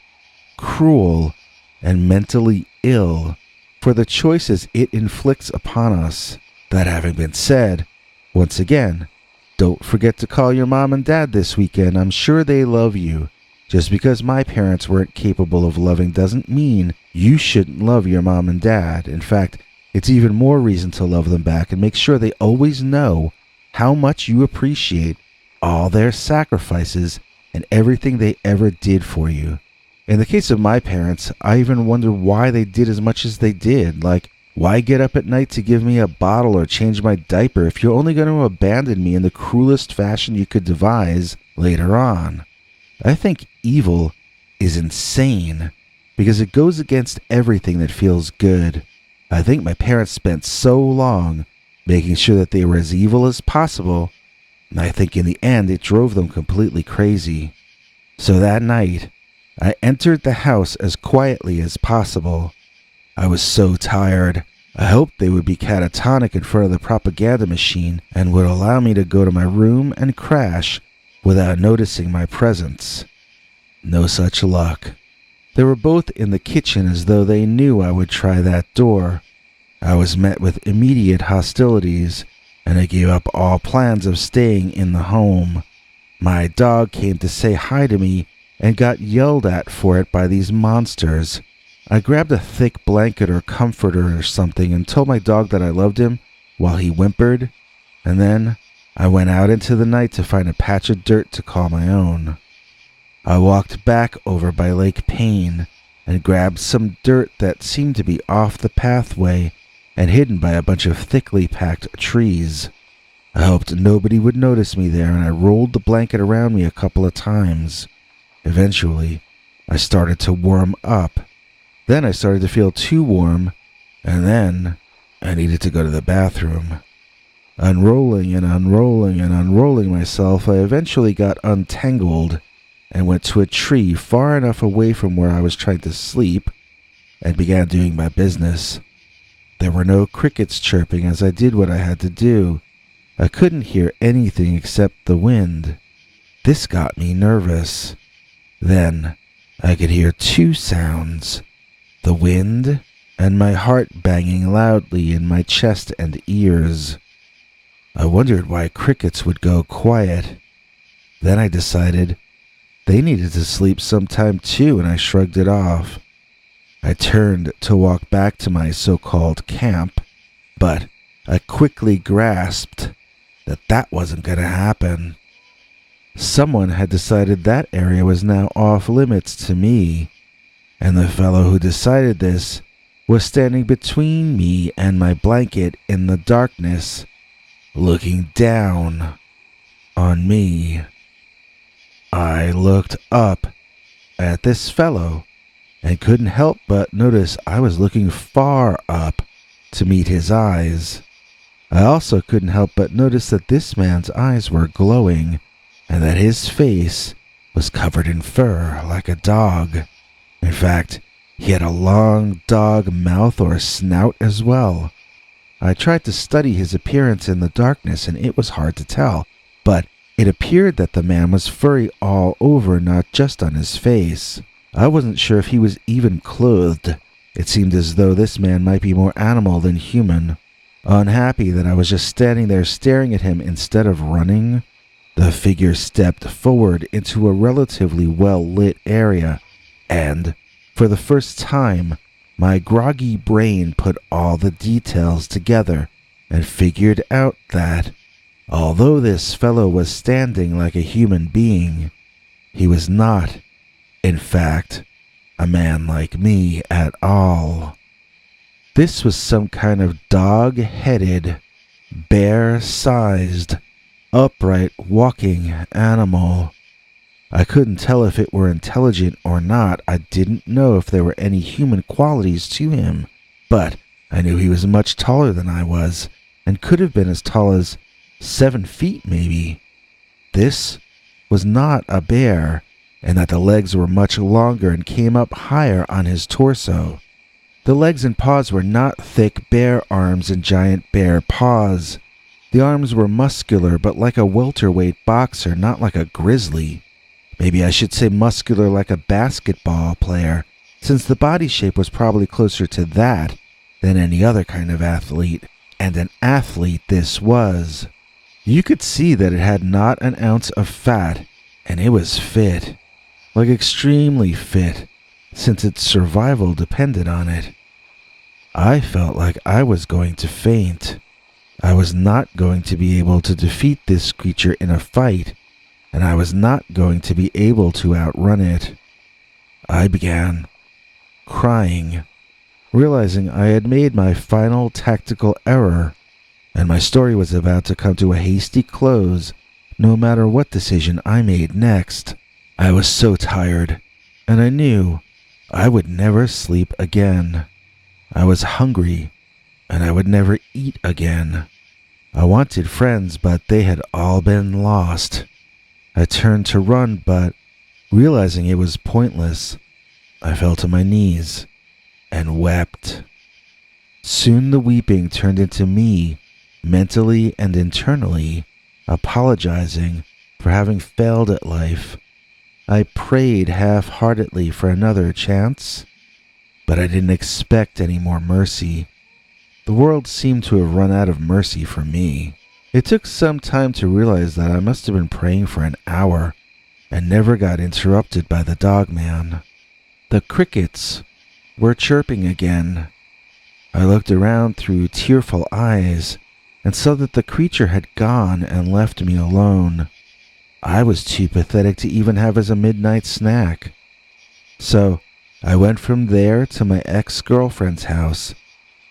cruel, and mentally ill for the choices it inflicts upon us. That having been said, once again, don't forget to call your mom and dad this weekend. I'm sure they love you. Just because my parents weren't capable of loving doesn't mean you shouldn't love your mom and dad. In fact, it's even more reason to love them back and make sure they always know how much you appreciate all their sacrifices and everything they ever did for you. In the case of my parents, I even wonder why they did as much as they did. Like, why get up at night to give me a bottle or change my diaper if you're only going to abandon me in the cruelest fashion you could devise later on? I think evil is insane because it goes against everything that feels good. I think my parents spent so long making sure that they were as evil as possible, and I think in the end it drove them completely crazy. So that night, I entered the house as quietly as possible. I was so tired. I hoped they would be catatonic in front of the propaganda machine and would allow me to go to my room and crash without noticing my presence. No such luck. They were both in the kitchen as though they knew I would try that door. I was met with immediate hostilities, and I gave up all plans of staying in the home. My dog came to say hi to me and got yelled at for it by these monsters. I grabbed a thick blanket or comforter or something and told my dog that I loved him while he whimpered, and then I went out into the night to find a patch of dirt to call my own. I walked back over by Lake Payne and grabbed some dirt that seemed to be off the pathway and hidden by a bunch of thickly packed trees. I hoped nobody would notice me there, and I rolled the blanket around me a couple of times. Eventually, I started to warm up. Then I started to feel too warm, and then I needed to go to the bathroom. Unrolling and unrolling and unrolling myself, I eventually got untangled and went to a tree far enough away from where I was trying to sleep and began doing my business. There were no crickets chirping as I did what I had to do. I couldn't hear anything except the wind. This got me nervous. Then I could hear two sounds, the wind and my heart banging loudly in my chest and ears. I wondered why crickets would go quiet. Then I decided they needed to sleep sometime too, and I shrugged it off. I turned to walk back to my so-called camp, but I quickly grasped that wasn't going to happen. Someone had decided that area was now off limits to me, and the fellow who decided this was standing between me and my blanket in the darkness, looking down on me. I looked up at this fellow and couldn't help but notice I was looking far up to meet his eyes. I also couldn't help but notice that this man's eyes were glowing and that his face was covered in fur like a dog. In fact, he had a long dog mouth or snout as well. I tried to study his appearance in the darkness and it was hard to tell, but it appeared that the man was furry all over, not just on his face. I wasn't sure if he was even clothed. It seemed as though this man might be more animal than human. Unhappy that I was just standing there staring at him instead of running, the figure stepped forward into a relatively well-lit area, and, for the first time, my groggy brain put all the details together and figured out that, although this fellow was standing like a human being, he was not, in fact, a man like me at all. This was some kind of dog-headed, bear-sized, upright walking animal. I couldn't tell if it were intelligent or not. I didn't know if there were any human qualities to him, but I knew he was much taller than I was, and could have been as tall as 7 feet maybe. This was not a bear, and that the legs were much longer and came up higher on his torso. The legs and paws were not thick bear arms and giant bear paws. The arms were muscular, but like a welterweight boxer, not like a grizzly. Maybe I should say muscular like a basketball player, since the body shape was probably closer to that than any other kind of athlete, and an athlete this was. You could see that it had not an ounce of fat, and it was fit, like extremely fit, since its survival depended on it. I felt like I was going to faint. I was not going to be able to defeat this creature in a fight, and I was not going to be able to outrun it. I began crying, realizing I had made my final tactical error, and my story was about to come to a hasty close no matter what decision I made next. I was so tired, and I knew I would never sleep again. I was hungry, and I would never eat again. I wanted friends, but they had all been lost. I turned to run, but realizing it was pointless, I fell to my knees and wept. Soon the weeping turned into me, mentally and internally, apologizing for having failed at life. I prayed half-heartedly for another chance, but I didn't expect any more mercy. The world seemed to have run out of mercy for me. It took some time to realize that I must have been praying for an hour and never got interrupted by the Dogman. The crickets were chirping again. I looked around through tearful eyes and saw that the creature had gone and left me alone. I was too pathetic to even have as a midnight snack. So I went from there to my ex-girlfriend's house,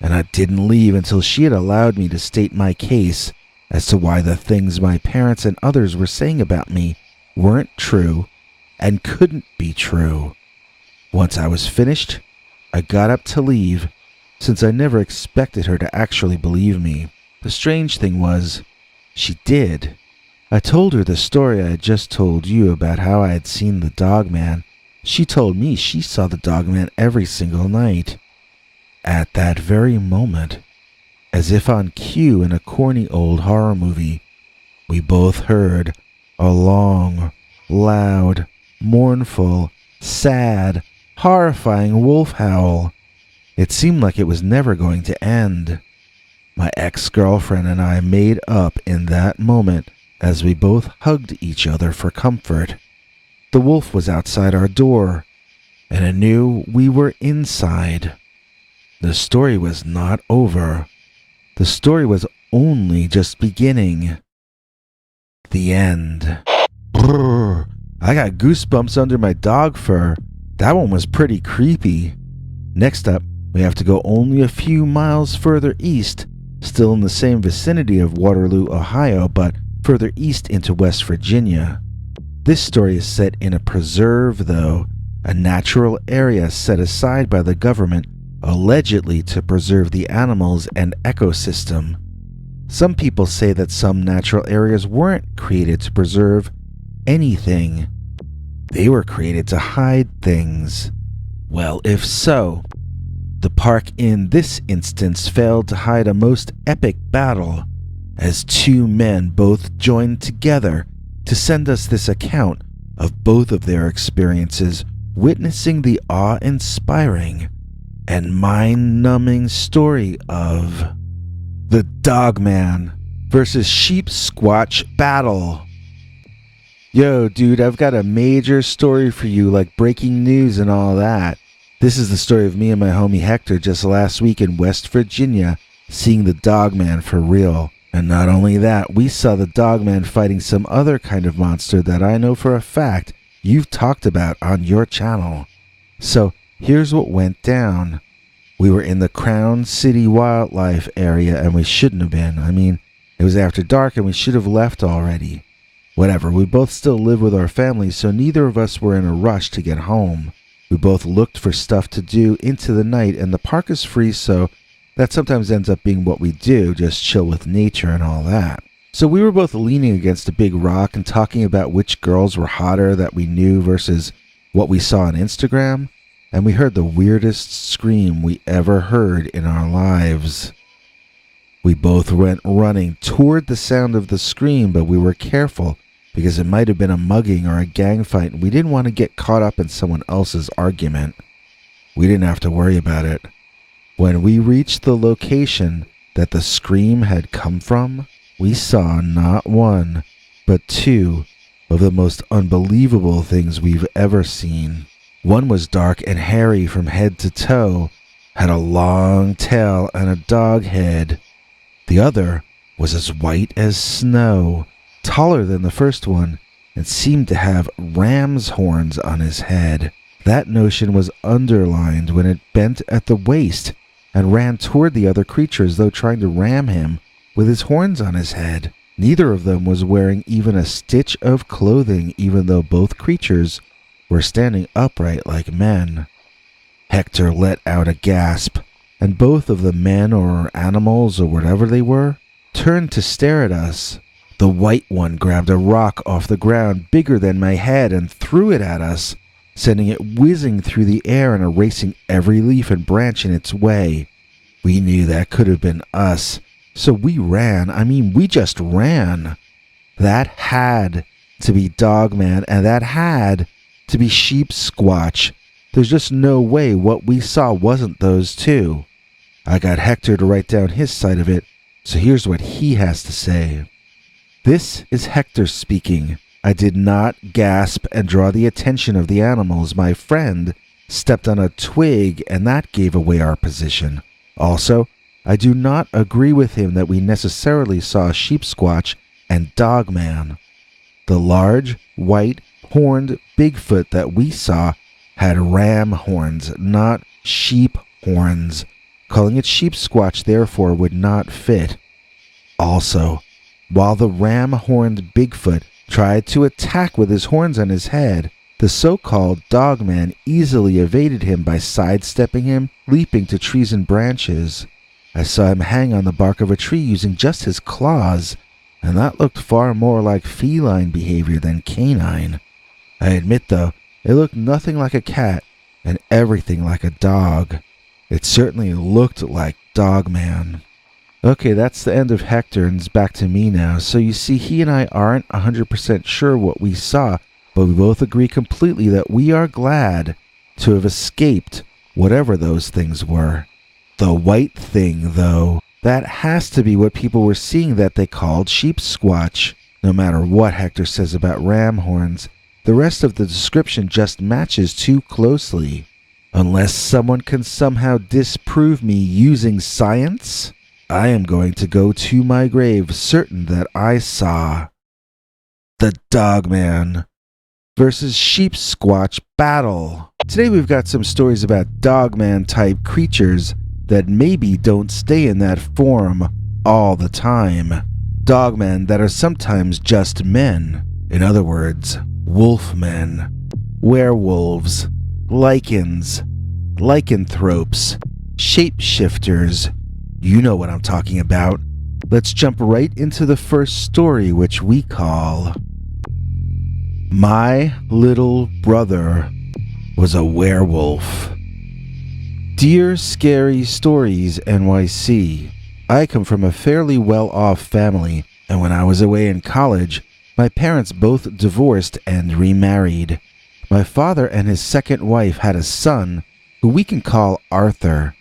and I didn't leave until she had allowed me to state my case as to why the things my parents and others were saying about me weren't true and couldn't be true. Once I was finished, I got up to leave, since I never expected her to actually believe me. The strange thing was, she did. I told her the story I had just told you about how I had seen the Dogman. She told me she saw the Dogman every single night. At that very moment, as if on cue in a corny old horror movie, we both heard a long, loud, mournful, sad, horrifying wolf howl. It seemed like it was never going to end. My ex-girlfriend and I made up in that moment as we both hugged each other for comfort. The wolf was outside our door, and I knew we were inside. The story was not over. The story was only just beginning. The end. Brrr, I got goosebumps under my dog fur. That one was pretty creepy. Next up, we have to go only a few miles further east, still in the same vicinity of Waterloo, Ohio, but further east into West Virginia. This story is set in a preserve, though, a natural area set aside by the government, allegedly to preserve the animals and ecosystem. Some people say that some natural areas weren't created to preserve anything. They were created to hide things. Well, if so, the park in this instance failed to hide a most epic battle, as two men both joined together to send us this account of both of their experiences witnessing the awe-inspiring and mind-numbing story of the Dogman versus Sheepsquatch battle. Yo, dude, I've got a major story for you, like breaking news and all that. This is the story of me and my homie Hector just last week in West Virginia, seeing the Dogman for real. And not only that, we saw the Dogman fighting some other kind of monster that I know for a fact you've talked about on your channel. So here's what went down. We were in the Crown City Wildlife area, and we shouldn't have been. I mean, it was after dark and we should have left already. Whatever, we both still live with our families, so neither of us were in a rush to get home. We both looked for stuff to do into the night, and the park is free, so that sometimes ends up being what we do, just chill with nature and all that. So we were both leaning against a big rock and talking about which girls were hotter that we knew versus what we saw on Instagram, and we heard the weirdest scream we ever heard in our lives. We both went running toward the sound of the scream, but we were careful because it might have been a mugging or a gang fight, and we didn't want to get caught up in someone else's argument. We didn't have to worry about it. When we reached the location that the scream had come from, we saw not one, but two of the most unbelievable things we've ever seen. One was dark and hairy from head to toe, had a long tail and a dog head. The other was as white as snow, taller than the first one, and seemed to have ram's horns on his head. That notion was underlined when it bent at the waist and ran toward the other creature as though trying to ram him with his horns on his head. Neither of them was wearing even a stitch of clothing, even though both creatures were standing upright like men. Hector let out a gasp, and both of the men or animals or whatever they were turned to stare at us. The white one grabbed a rock off the ground bigger than my head and threw it at us, sending it whizzing through the air and erasing every leaf and branch in its way. We knew that could have been us, so we ran. We just ran. That had to be Dogman, and that had to be Sheepsquatch. There's just no way what we saw wasn't those two. I got Hector to write down his side of it, so here's what he has to say. This is Hector speaking. I did not gasp and draw the attention of the animals. My friend stepped on a twig, and that gave away our position. Also, I do not agree with him that we necessarily saw Sheepsquatch and Dogman. The large, white, horned Bigfoot that we saw had ram horns, not sheep horns. Calling it Sheepsquatch, therefore, would not fit. Also, while the ram-horned Bigfoot tried to attack with his horns on his head, the so-called Dogman easily evaded him by sidestepping him, leaping to trees and branches. I saw him hang on the bark of a tree using just his claws, and that looked far more like feline behavior than canine. I admit, though, it looked nothing like a cat and everything like a dog. It certainly looked like Dogman. Okay, that's the end of Hector, and it's back to me now. So you see, he and I aren't 100% sure what we saw, but we both agree completely that we are glad to have escaped whatever those things were. The white thing, though, that has to be what people were seeing that they called Sheepsquatch. No matter what Hector says about ram horns, the rest of the description just matches too closely. Unless someone can somehow disprove me using science, I am going to go to my grave certain that I saw the Dogman versus Sheepsquatch battle. Today we've got some stories about Dogman-type creatures that maybe don't stay in that form all the time. Dogmen that are sometimes just men. In other words, wolfmen, werewolves, lichens, lycanthropes, shapeshifters. You know what I'm talking about. Let's jump right into the first story, which we call My Little Brother Was a Werewolf. Dear Scary Stories NYC, I come from a fairly well-off family, and when I was away in college, my parents both divorced and remarried. My father and his second wife had a son who we can call Arthur.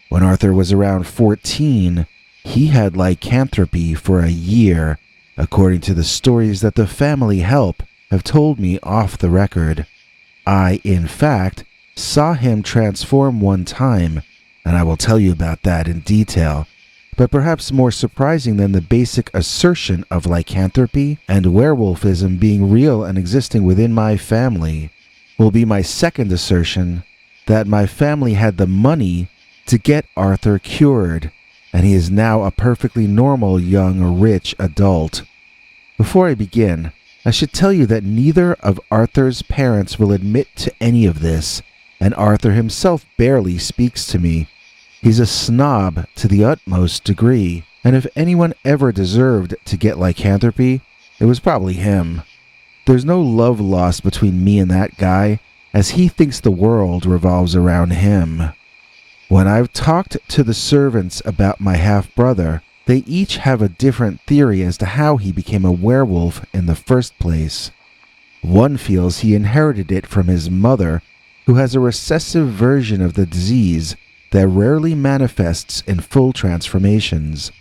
When Arthur was around 14, he had lycanthropy for a year, according to the stories that the family help have told me off the record. I, in fact, saw him transform one time, and I will tell you about that in detail. But perhaps more surprising than the basic assertion of lycanthropy and werewolfism being real and existing within my family will be my second assertion that my family had the money to get Arthur cured, and he is now a perfectly normal young rich adult. Before I begin, I should tell you that neither of Arthur's parents will admit to any of this, and Arthur himself barely speaks to me. He's a snob to the utmost degree, and if anyone ever deserved to get lycanthropy, it was probably him. There's no love lost between me and that guy, as he thinks the world revolves around him. When I've talked to the servants about my half-brother, they each have a different theory as to how he became a werewolf in the first place. One feels he inherited it from his mother, who has a recessive version of the disease that rarely manifests in full transformations.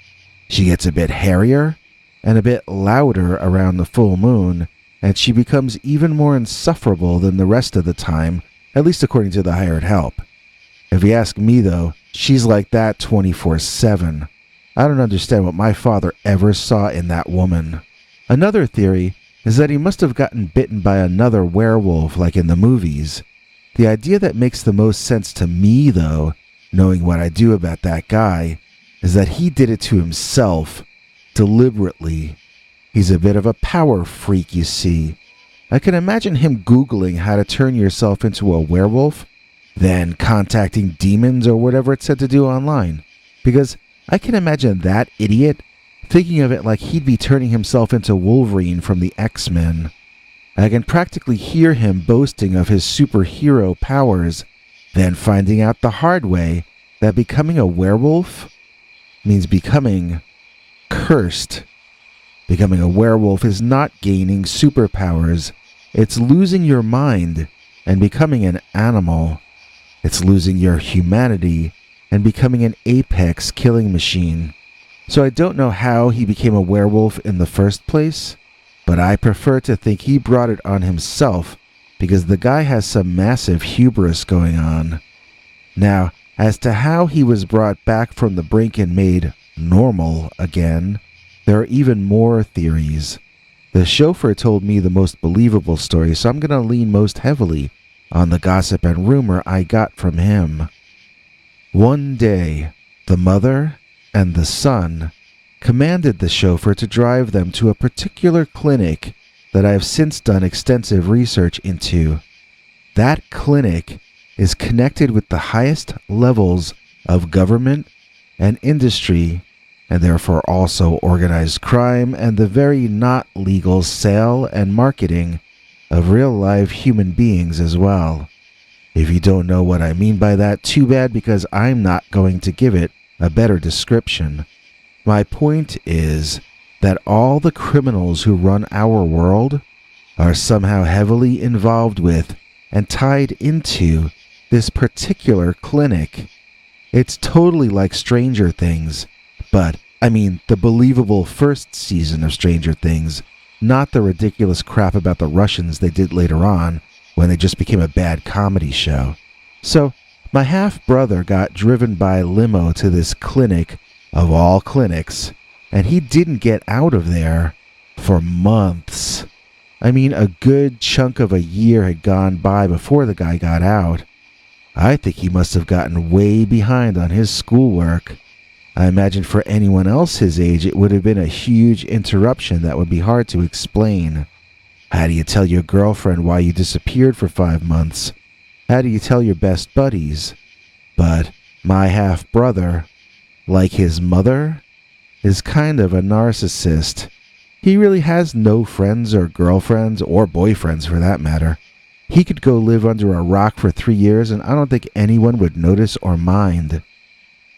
She gets a bit hairier and a bit louder around the full moon, and she becomes even more insufferable than the rest of the time, at least according to the hired help. If you ask me, though, she's like that 24/7. I don't understand what my father ever saw in that woman. Another theory is that he must have gotten bitten by another werewolf like in the movies. The idea that makes the most sense to me, though, knowing what I do about that guy, is that he did it to himself, deliberately. He's a bit of a power freak, you see. I can imagine him Googling how to turn yourself into a werewolf, then contacting demons or whatever it said to do online. Because I can imagine that idiot thinking of it like he'd be turning himself into Wolverine from the X-Men. I can practically hear him boasting of his superhero powers, then finding out the hard way that becoming a werewolf means becoming cursed. Becoming a werewolf is not gaining superpowers. It's losing your mind and becoming an animal. It's losing your humanity and becoming an apex killing machine. So I don't know how he became a werewolf in the first place, but I prefer to think he brought it on himself because the guy has some massive hubris going on. Now, as to how he was brought back from the brink and made normal again, there are even more theories. The chauffeur told me the most believable story, so I'm going to lean most heavily on the gossip and rumor I got from him. One day, the mother and the son commanded the chauffeur to drive them to a particular clinic that I have since done extensive research into. That clinic is connected with the highest levels of government and industry, and therefore also organized crime and the very not legal sale and marketing of real live human beings as well. If you don't know what I mean by that, too bad, because I'm not going to give it a better description. My point is that all the criminals who run our world are somehow heavily involved with and tied into this particular clinic. It's totally like Stranger Things, but I mean the believable first season of Stranger Things, not the ridiculous crap about the Russians they did later on when they just became a bad comedy show. So, my half-brother got driven by limo to this clinic of all clinics, and he didn't get out of there for months. I mean, a good chunk of a year had gone by before the guy got out. I think he must have gotten way behind on his schoolwork. I imagine for anyone else his age, it would have been a huge interruption that would be hard to explain. How do you tell your girlfriend why you disappeared for 5 months? How do you tell your best buddies? But my half-brother, like his mother, is kind of a narcissist. He really has no friends or girlfriends, or boyfriends for that matter. He could go live under a rock for 3 years and I don't think anyone would notice or mind.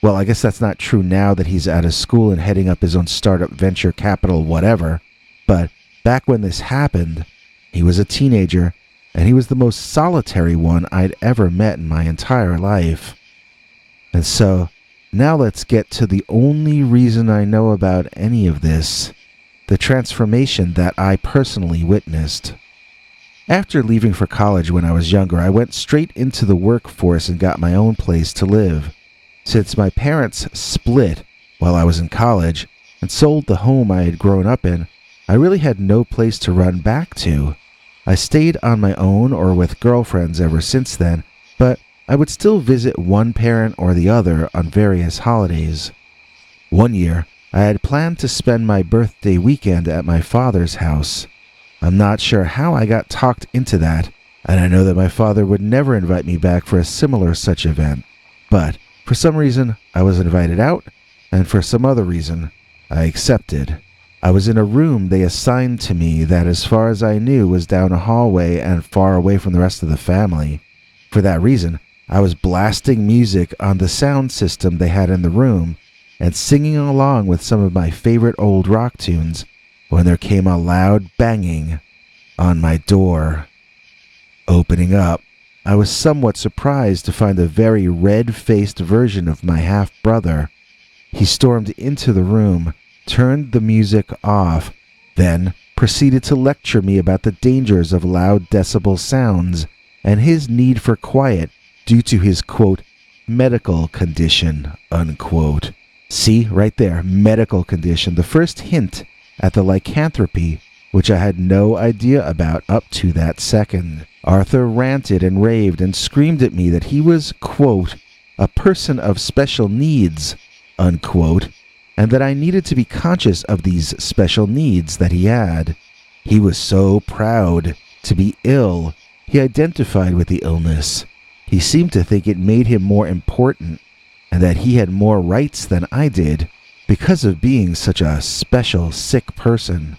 Well, I guess that's not true now that he's out of school and heading up his own startup venture capital whatever, but back when this happened, he was a teenager, and he was the most solitary one I'd ever met in my entire life. And so, now let's get to the only reason I know about any of this, the transformation that I personally witnessed. After leaving for college when I was younger, I went straight into the workforce and got my own place to live. Since my parents split while I was in college and sold the home I had grown up in, I really had no place to run back to. I stayed on my own or with girlfriends ever since then, but I would still visit one parent or the other on various holidays. One year, I had planned to spend my birthday weekend at my father's house. I'm not sure how I got talked into that, and I know that my father would never invite me back for a similar such event. But for some reason, I was invited out, and for some other reason, I accepted. I was in a room they assigned to me that, as far as I knew, was down a hallway and far away from the rest of the family. For that reason, I was blasting music on the sound system they had in the room and singing along with some of my favorite old rock tunes when there came a loud banging on my door. Opening up I was somewhat surprised to find a very red-faced version of my half-brother. He stormed into the room, turned the music off, then proceeded to lecture me about the dangers of loud decibel sounds and his need for quiet due to his, quote, medical condition, unquote. See, right there, medical condition, the first hint at the lycanthropy, which I had no idea about up to that second. Arthur ranted and raved and screamed at me that he was, quote, a person of special needs, unquote, and that I needed to be conscious of these special needs that he had. He was so proud to be ill, he identified with the illness. He seemed to think it made him more important, and that he had more rights than I did because of being such a special sick person.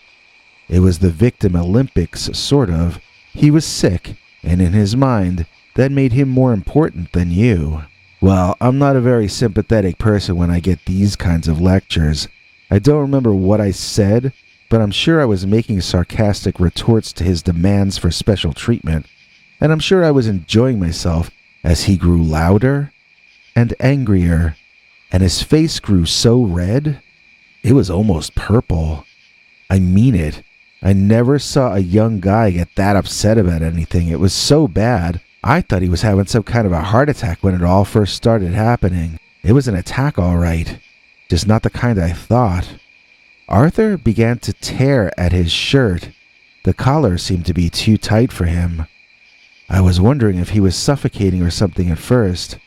It was the Victim Olympics, sort of. He was sick, and in his mind, that made him more important than you. Well, I'm not a very sympathetic person when I get these kinds of lectures. I don't remember what I said, but I'm sure I was making sarcastic retorts to his demands for special treatment, and I'm sure I was enjoying myself as he grew louder and angrier, and his face grew so red, it was almost purple. I mean it. I never saw a young guy get that upset about anything. It was so bad, I thought he was having some kind of a heart attack when it all first started happening. It was an attack, all right, just not the kind I thought. Arthur began to tear at his shirt. The collar seemed to be too tight for him. I was wondering if he was suffocating or something at first.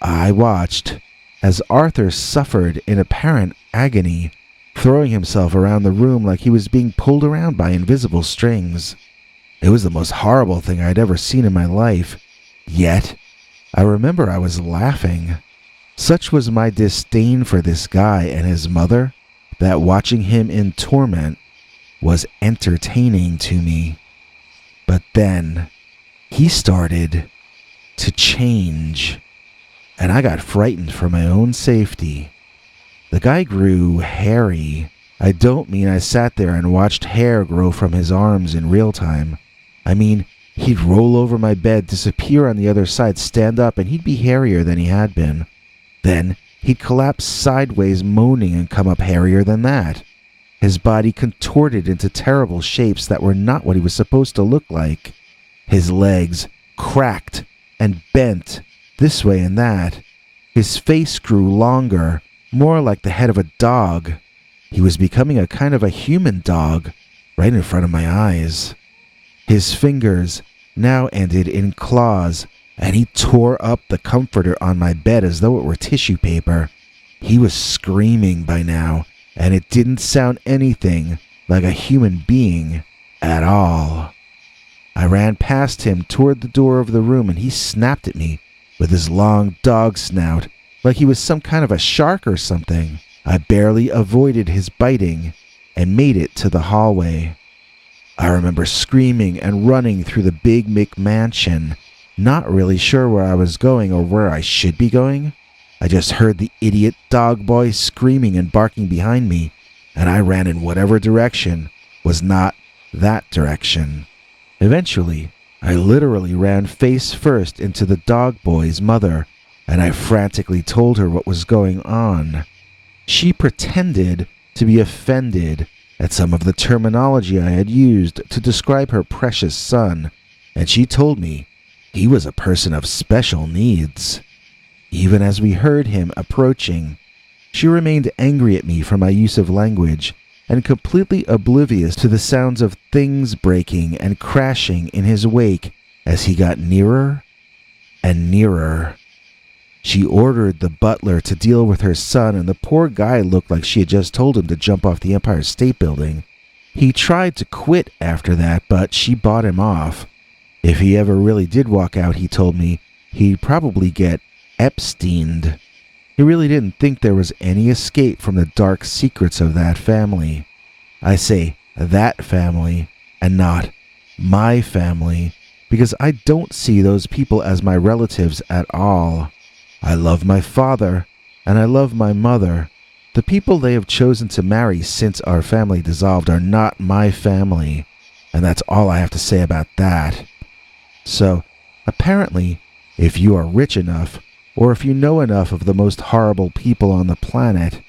I watched as Arthur suffered in apparent agony, throwing himself around the room like he was being pulled around by invisible strings. It was the most horrible thing I'd ever seen in my life. Yet, I remember I was laughing. Such was my disdain for this guy and his mother that watching him in torment was entertaining to me. But then, he started to change, and I got frightened for my own safety. The guy grew hairy. I don't mean I sat there and watched hair grow from his arms in real time. I mean, he'd roll over my bed, disappear on the other side, stand up, and he'd be hairier than he had been. Then, he'd collapse sideways, moaning, and come up hairier than that. His body contorted into terrible shapes that were not what he was supposed to look like. His legs cracked and bent this way and that. His face grew longer, more like the head of a dog. He was becoming a kind of a human dog, right in front of my eyes. His fingers now ended in claws, and he tore up the comforter on my bed as though it were tissue paper. He was screaming by now, and it didn't sound anything like a human being at all. I ran past him toward the door of the room, and he snapped at me with his long dog snout, like he was some kind of a shark or something. I barely avoided his biting and made it to the hallway. I remember screaming and running through the big McMansion, not really sure where I was going or where I should be going. I just heard the idiot dog boy screaming and barking behind me, and I ran in whatever direction was not that direction. Eventually, I literally ran face first into the dog boy's mother, and I frantically told her what was going on. She pretended to be offended at some of the terminology I had used to describe her precious son, and she told me he was a person of special needs. Even as we heard him approaching, she remained angry at me for my use of language and completely oblivious to the sounds of things breaking and crashing in his wake as he got nearer and nearer. She ordered the butler to deal with her son, and the poor guy looked like she had just told him to jump off the Empire State Building. He tried to quit after that, but she bought him off. If he ever really did walk out, he told me, he'd probably get Epsteined. He really didn't think there was any escape from the dark secrets of that family. I say that family, and not my family, because I don't see those people as my relatives at all. I love my father, and I love my mother. The people they have chosen to marry since our family dissolved are not my family, and that's all I have to say about that. So, Apparently, if you are rich enough, or if you know enough of the most horrible people on the planet,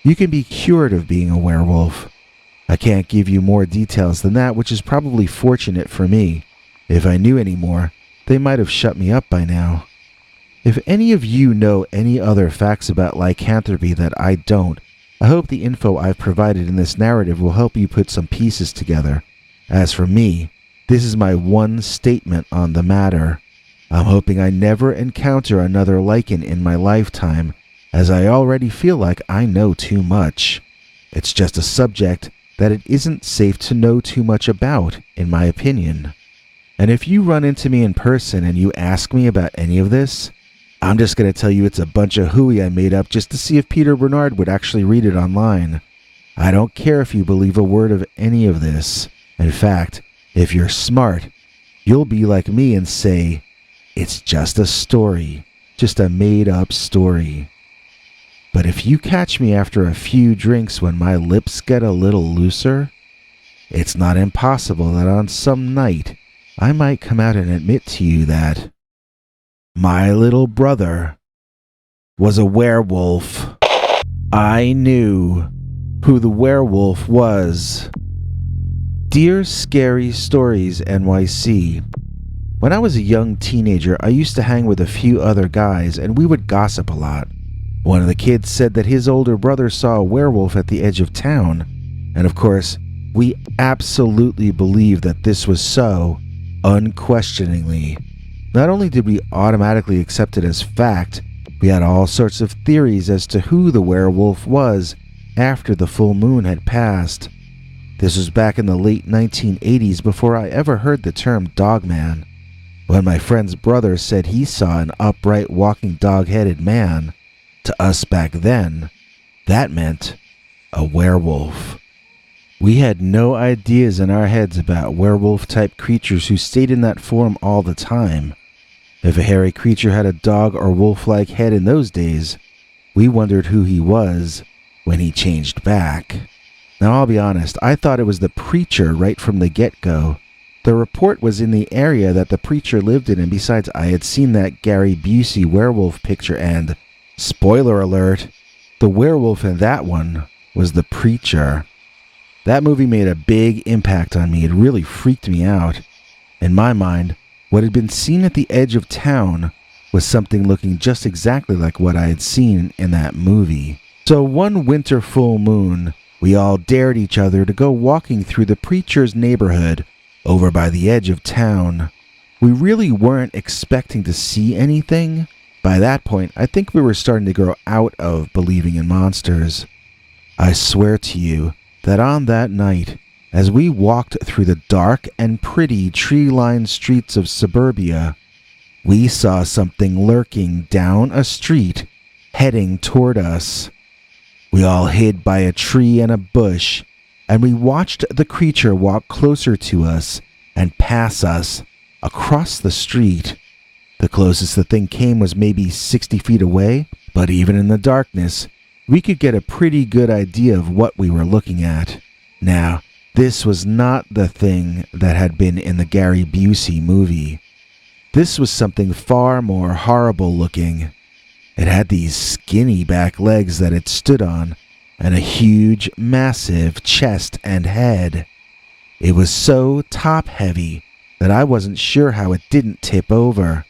you can be cured of being a werewolf. I can't give you more details than that, which is probably fortunate for me. If I knew any more, they might have shut me up by now. If any of you know any other facts about lycanthropy that I don't, I hope the info I've provided in this narrative will help you put some pieces together. As for me, this is my one statement on the matter. I'm hoping I never encounter another lichen in my lifetime, as I already feel like I know too much. It's just a subject that it isn't safe to know too much about, in my opinion. And if you run into me in person and you ask me about any of this, I'm just going to tell you it's a bunch of hooey I made up just to see if Peter Bernard would actually read it online. I don't care if you believe a word of any of this. In fact, if you're smart, you'll be like me and say, it's just a story, just a made-up story. But if you catch me after a few drinks when my lips get a little looser, it's not impossible that on some night I might come out and admit to you that my little brother was a werewolf. I knew who the werewolf was. Dear Scary Stories NYC, when I was a young teenager, I used to hang with a few other guys and we would gossip a lot. One of the kids said that his older brother saw a werewolf at the edge of town, and of course, we absolutely believed that this was so, unquestioningly. Not only did we automatically accept it as fact, we had all sorts of theories as to who the werewolf was after the full moon had passed. This was back in the late 1980s before I ever heard the term Dogman. When my friend's brother said he saw an upright walking dog-headed man, to us back then, that meant a werewolf. We had no ideas in our heads about werewolf-type creatures who stayed in that form all the time. If a hairy creature had a dog or wolf-like head in those days, we wondered who he was when he changed back. Now I'll be honest, I thought it was the preacher right from the get-go. The report was in the area that the preacher lived in, and besides, I had seen that Gary Busey werewolf picture, and, spoiler alert, the werewolf in that one was the preacher. That movie made a big impact on me. It really freaked me out. In my mind, what had been seen at the edge of town was something looking just exactly like what I had seen in that movie. So one winter full moon, we all dared each other to go walking through the preacher's neighborhood over by the edge of town. We really weren't expecting to see anything. By that point, I think we were starting to grow out of believing in monsters. I swear to you that on that night, as we walked through the dark and pretty tree-lined streets of suburbia, we saw something lurking down a street, heading toward us. We all hid by a tree and a bush, and we watched the creature walk closer to us and pass us across the street. The closest the thing came was maybe 60 feet away, but even in the darkness, we could get a pretty good idea of what we were looking at. Now, this was not the thing that had been in the Gary Busey movie. This was something far more horrible looking. It had these skinny back legs that it stood on, and a huge, massive chest and head. It was so top-heavy that I wasn't sure how it didn't tip over.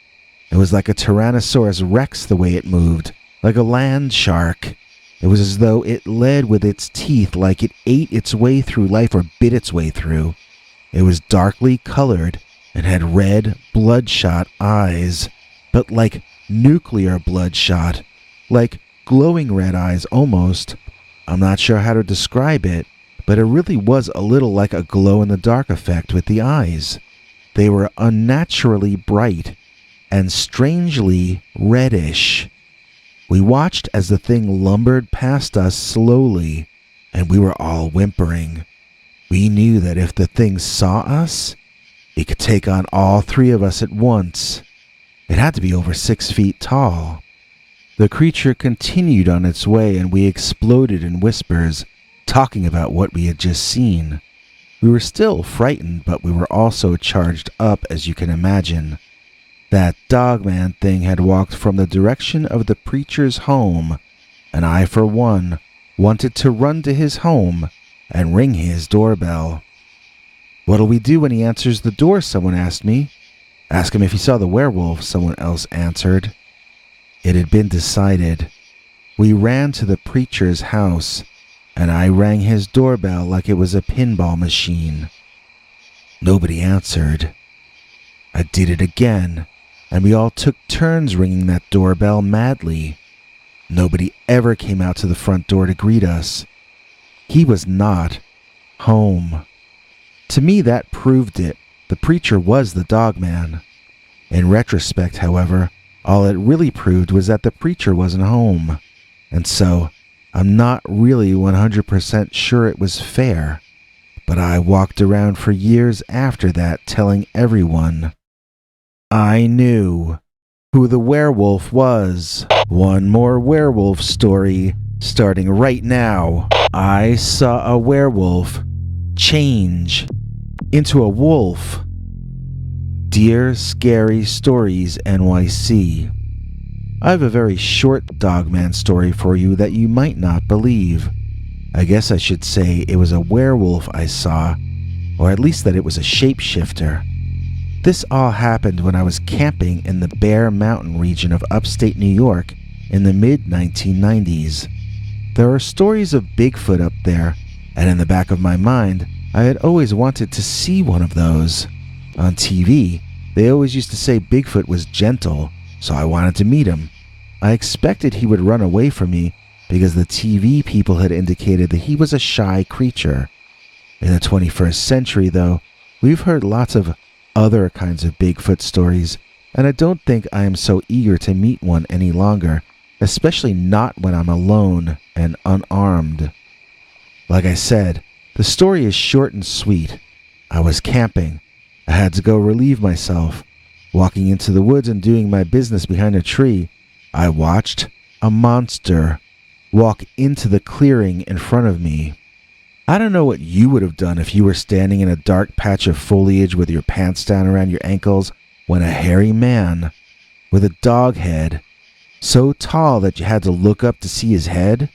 It was like a Tyrannosaurus Rex the way it moved, like a land shark. It was as though it led with its teeth, like it ate its way through life or bit its way through. It was darkly colored and had red, bloodshot eyes, but like nuclear bloodshot, like glowing red eyes almost. I'm not sure how to describe it, but it really was a little like a glow-in-the-dark effect with the eyes. They were unnaturally bright and strangely reddish. We watched as the thing lumbered past us slowly, and we were all whimpering. We knew that if the thing saw us, it could take on all three of us at once. It had to be over 6 feet tall. The creature continued on its way, and we exploded in whispers, talking about what we had just seen. We were still frightened, but we were also charged up, as you can imagine. That Dogman thing had walked from the direction of the preacher's home, and I, for one, wanted to run to his home and ring his doorbell. "What'll we do when he answers the door?" someone asked me. "Ask him if he saw the werewolf," someone else answered. It had been decided. We ran to the preacher's house, and I rang his doorbell like it was a pinball machine. Nobody answered. I did it again, and we all took turns ringing that doorbell madly. Nobody ever came out to the front door to greet us. He was not home. To me, that proved it. The preacher was the Dogman. In retrospect, however, all it really proved was that the preacher wasn't home. And so, I'm not really 100% sure it was fair. But I walked around for years after that telling everyone I knew who the werewolf was. One more werewolf story starting right now. I saw a werewolf change into a wolf. Dear Scary Stories NYC, I have a very short Dogman story for you that you might not believe. I guess I should say it was a werewolf I saw, or at least that it was a shapeshifter. This all happened when I was camping in the Bear Mountain region of upstate New York in the mid-1990s. There are stories of Bigfoot up there, and in the back of my mind, I had always wanted to see one of those. On TV, they always used to say Bigfoot was gentle, so I wanted to meet him. I expected he would run away from me because the TV people had indicated that he was a shy creature. In the 21st century, though, we've heard lots of other kinds of Bigfoot stories, and I don't think I am so eager to meet one any longer, especially not when I'm alone and unarmed. Like I said, the story is short and sweet. I was camping. I had to go relieve myself. Walking into the woods and doing my business behind a tree, I watched a monster walk into the clearing in front of me. I don't know what you would have done if you were standing in a dark patch of foliage with your pants down around your ankles when a hairy man with a dog head, so tall that you had to look up to see his head,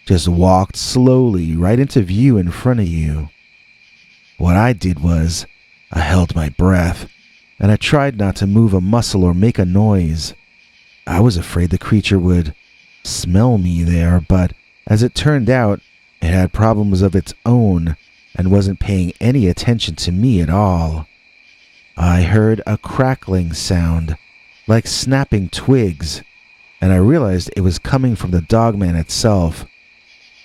just walked slowly right into view in front of you. What I did was, I held my breath, and I tried not to move a muscle or make a noise. I was afraid the creature would smell me there, but as it turned out, it had problems of its own and wasn't paying any attention to me at all. I heard a crackling sound, like snapping twigs, and I realized it was coming from the Dogman itself.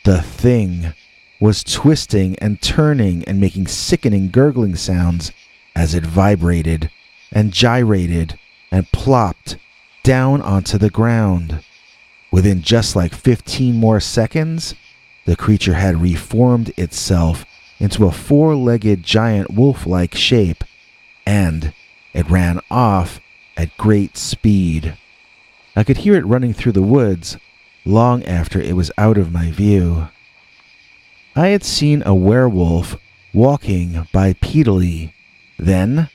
The thing was twisting and turning and making sickening gurgling sounds as it vibrated and gyrated and plopped down onto the ground. Within just like 15 more seconds, the creature had reformed itself into a four-legged giant wolf-like shape, and it ran off at great speed. I could hear it running through the woods long after it was out of my view. I had seen a werewolf walking bipedally. Then,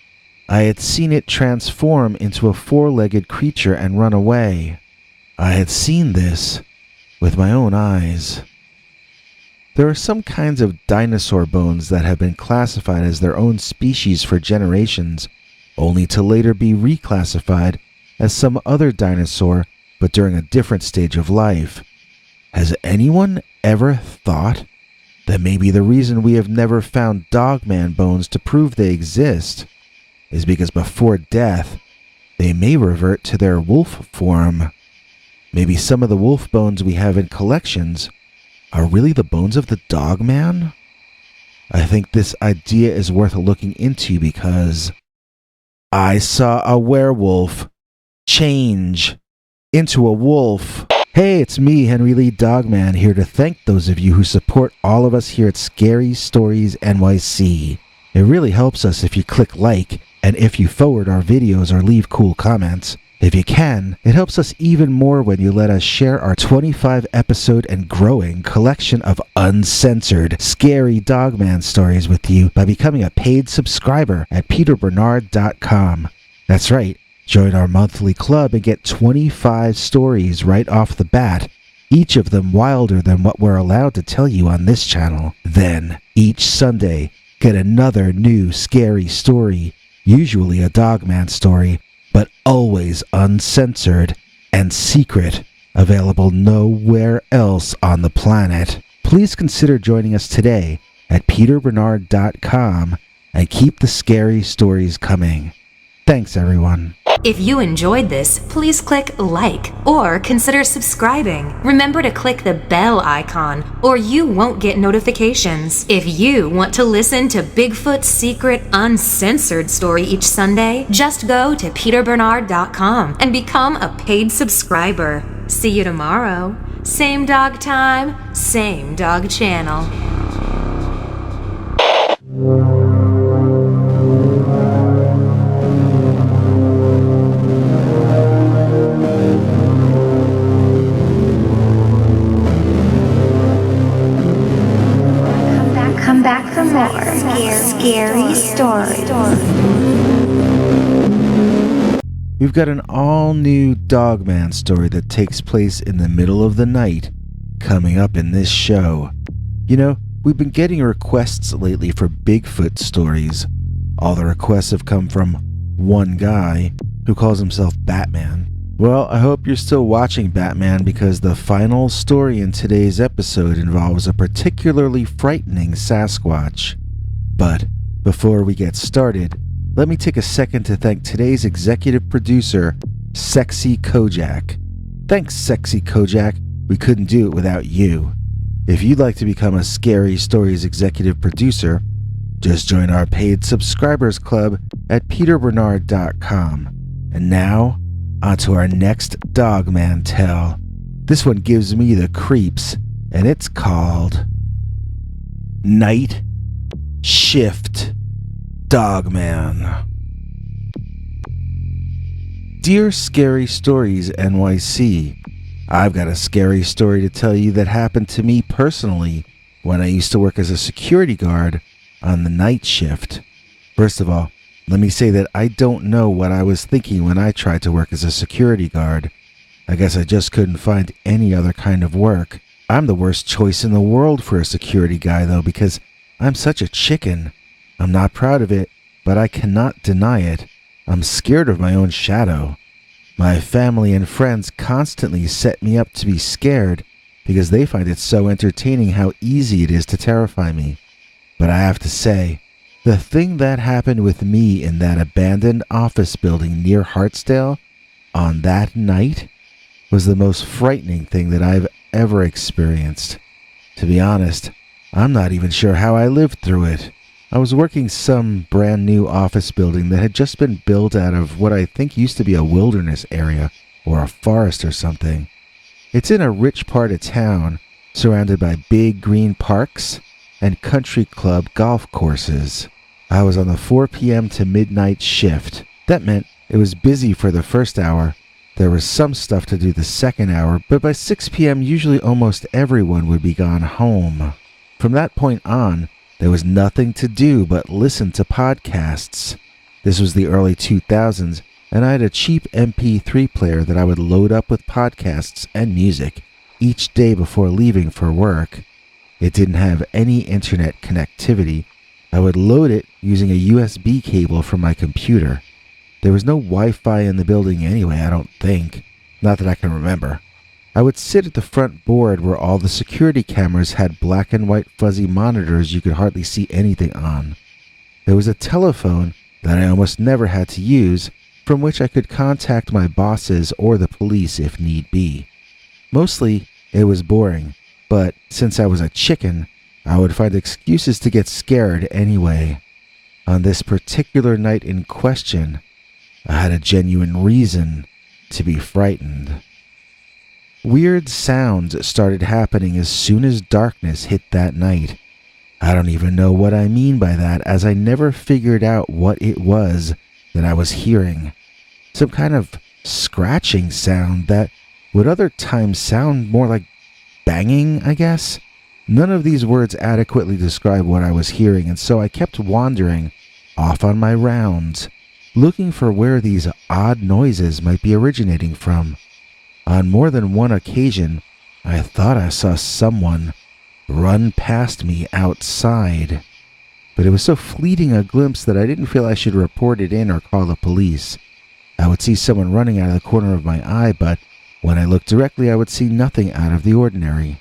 I had seen it transform into a four-legged creature and run away. I had seen this with my own eyes. There are some kinds of dinosaur bones that have been classified as their own species for generations, only to later be reclassified as some other dinosaur, but during a different stage of life. Has anyone ever thought that maybe the reason we have never found Dogman bones to prove they exist is because before death, they may revert to their wolf form? Maybe some of the wolf bones we have in collections are really the bones of the Dogman? I think this idea is worth looking into because I saw a werewolf change into a wolf. Hey, it's me, Henry Lee Dogman, here to thank those of you who support all of us here at Scary Stories NYC. It really helps us if you click like and if you forward our videos or leave cool comments. If you can, it helps us even more when you let us share our 25-episode and growing collection of uncensored, scary Dogman stories with you by becoming a paid subscriber at peterbernard.com. That's right, Join our monthly club and get 25 stories right off the bat, each of them wilder than what we're allowed to tell you on this channel. Then, each Sunday, get another new scary story, usually a Dogman story, but always uncensored and secret, available nowhere else on the planet. Please consider joining us today at peterbernard.com and keep the scary stories coming. Thanks, everyone. If you enjoyed this, please click like or consider subscribing. Remember to click the bell icon or you won't get notifications. If you want to listen to Bigfoot's secret uncensored story each Sunday, just go to peterbernard.com and become a paid subscriber. See you tomorrow. Same dog time, same dog channel. Come back for more scary stories. We've got an all-new Dogman story that takes place in the middle of the night coming up in this show. You know, we've been getting requests lately for Bigfoot stories. All the requests have come from one guy who calls himself Batman. Well, I hope you're still watching Batman, because the final story in today's episode involves a particularly frightening Sasquatch. But before we get started, let me take a second to thank today's executive producer, Sexy Kojak. Thanks, Sexy Kojak. We couldn't do it without you. If you'd like to become a Scary Stories executive producer, just join our paid subscribers club at peterbernard.com. And now, on to our next Dogman tale. This one gives me the creeps, and it's called Night Shift Dogman. Dear Scary Stories NYC, I've got a scary story to tell you that happened to me personally when I used to work as a security guard on the night shift. First of all, let me say that I don't know what I was thinking when I tried to work as a security guard. I guess I just couldn't find any other kind of work. I'm the worst choice in the world for a security guy, though, because I'm such a chicken. I'm not proud of it, but I cannot deny it. I'm scared of my own shadow. My family and friends constantly set me up to be scared because they find it so entertaining how easy it is to terrify me. But I have to say, the thing that happened with me in that abandoned office building near Hartsdale on that night was the most frightening thing that I've ever experienced. To be honest, I'm not even sure how I lived through it. I was working some brand new office building that had just been built out of what I think used to be a wilderness area or a forest or something. It's in a rich part of town, surrounded by big green parks and country club golf courses. I was on the 4 p.m. to midnight shift. That meant it was busy for the first hour. There was some stuff to do the second hour, but by 6 p.m. usually almost everyone would be gone home. From that point on, there was nothing to do but listen to podcasts. This was the early 2000s, and I had a cheap MP3 player that I would load up with podcasts and music each day before leaving for work. It didn't have any internet connectivity. I would load it using a USB cable from my computer. There was no Wi-Fi in the building anyway, I don't think. Not that I can remember. I would sit at the front board where all the security cameras had black and white fuzzy monitors you could hardly see anything on. There was a telephone that I almost never had to use, from which I could contact my bosses or the police if need be. Mostly, it was boring, but since I was a chicken, I would find excuses to get scared anyway. On this particular night in question, I had a genuine reason to be frightened. Weird sounds started happening as soon as darkness hit that night. I don't even know what I mean by that, as I never figured out what it was that I was hearing. Some kind of scratching sound that would other times sound more like banging, I guess. None of these words adequately describe what I was hearing, and so I kept wandering off on my rounds. looking for where these odd noises might be originating from. On more than one occasion, I thought I saw someone run past me outside, but it was so fleeting a glimpse that I didn't feel I should report it in or call the police. I would see someone running out of the corner of my eye, but when I looked directly, I would see nothing out of the ordinary.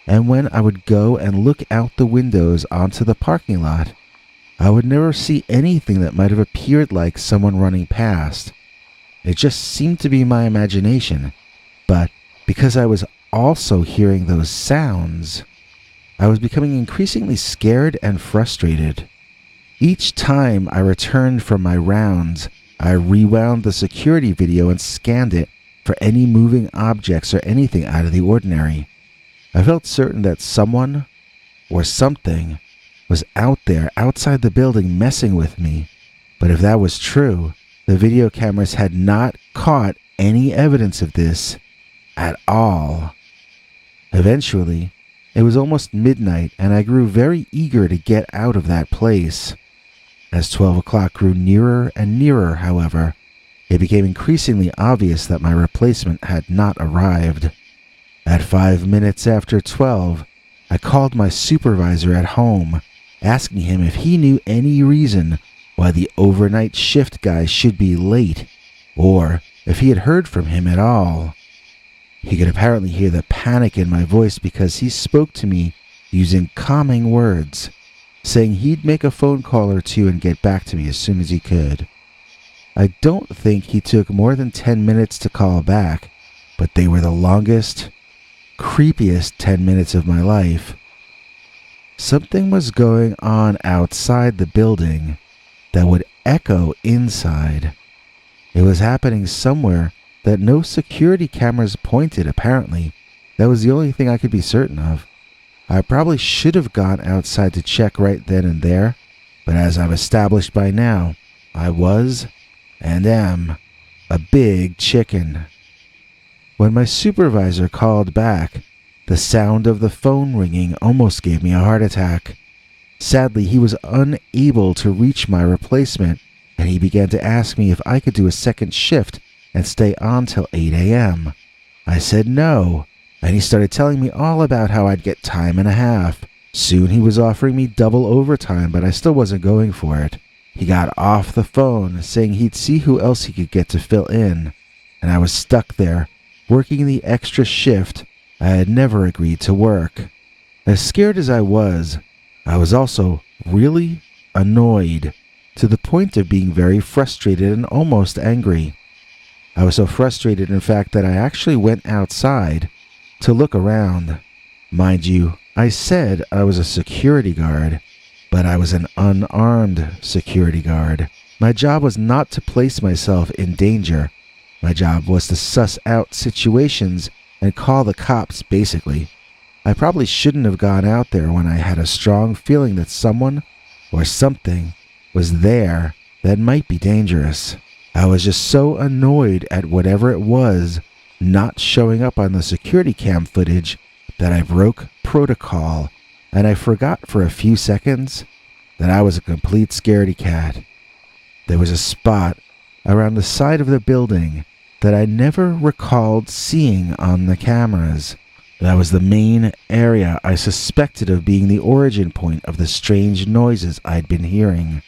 And when I would go and look out the windows onto the parking lot, I would never see anything that might have appeared like someone running past. It just seemed to be my imagination, but because I was also hearing those sounds, I was becoming increasingly scared and frustrated. Each time I returned from my rounds, I rewound the security video and scanned it for any moving objects or anything out of the ordinary. I felt certain that someone or something was out there outside the building messing with me, but if that was true, the video cameras had not caught any evidence of this at all. Eventually, it was almost midnight, and I grew very eager to get out of that place. As 12 o'clock grew nearer and nearer, however, it became increasingly obvious that my replacement had not arrived. At 5 minutes after 12, I called my supervisor at home, asking him if he knew any reason why the overnight shift guy should be late, or if he had heard from him at all. He could apparently hear the panic in my voice because he spoke to me using calming words, saying he'd make a phone call or two and get back to me as soon as he could. I don't think he took more than 10 minutes to call back, but they were the longest, creepiest 10 minutes of my life. Something was going on outside the building that would echo inside. It was happening somewhere that no security cameras pointed, apparently. That was the only thing I could be certain of. I probably should have gone outside to check right then and there, but as I've established by now, I was, and am, a big chicken. When my supervisor called back, the sound of the phone ringing almost gave me a heart attack. Sadly, he was unable to reach my replacement, and he began to ask me if I could do a second shift and stay on till 8 a.m. I said no, and he started telling me all about how I'd get time and a half. Soon he was offering me double overtime, but I still wasn't going for it. He got off the phone, saying he'd see who else he could get to fill in, and I was stuck there, working the extra shift I had never agreed to work. As scared as I was also really annoyed, to the point of being very frustrated and almost angry. I was so frustrated, in fact, that I actually went outside to look around. Mind you, I said I was a security guard, but I was an unarmed security guard. My job was not to place myself in danger. My job was to suss out situations and call the cops, basically. I probably shouldn't have gone out there when I had a strong feeling that someone or something was there that might be dangerous. I was just so annoyed at whatever it was not showing up on the security cam footage that I broke protocol, and I forgot for a few seconds that I was a complete scaredy cat. There was a spot around the side of the building that I never recalled seeing on the cameras. That was the main area I suspected of being the origin point of the strange noises I'd been hearing.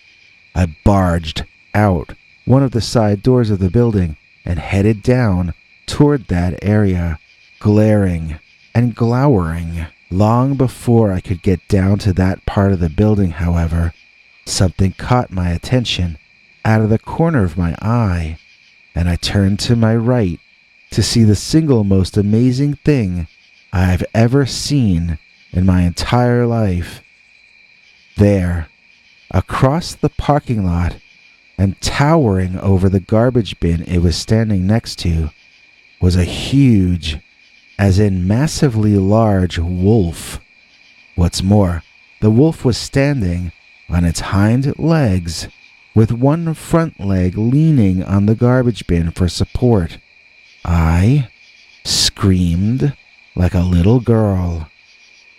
I barged out one of the side doors of the building and headed down toward that area, glaring and glowering. Long before I could get down to that part of the building, however, something caught my attention out of the corner of my eye, and I turned to my right to see the single most amazing thing I've ever seen in my entire life. There, across the parking lot, and towering over the garbage bin it was standing next to, was a huge, as in massively large, wolf. What's more, the wolf was standing on its hind legs, with one front leg leaning on the garbage bin for support. I screamed like a little girl.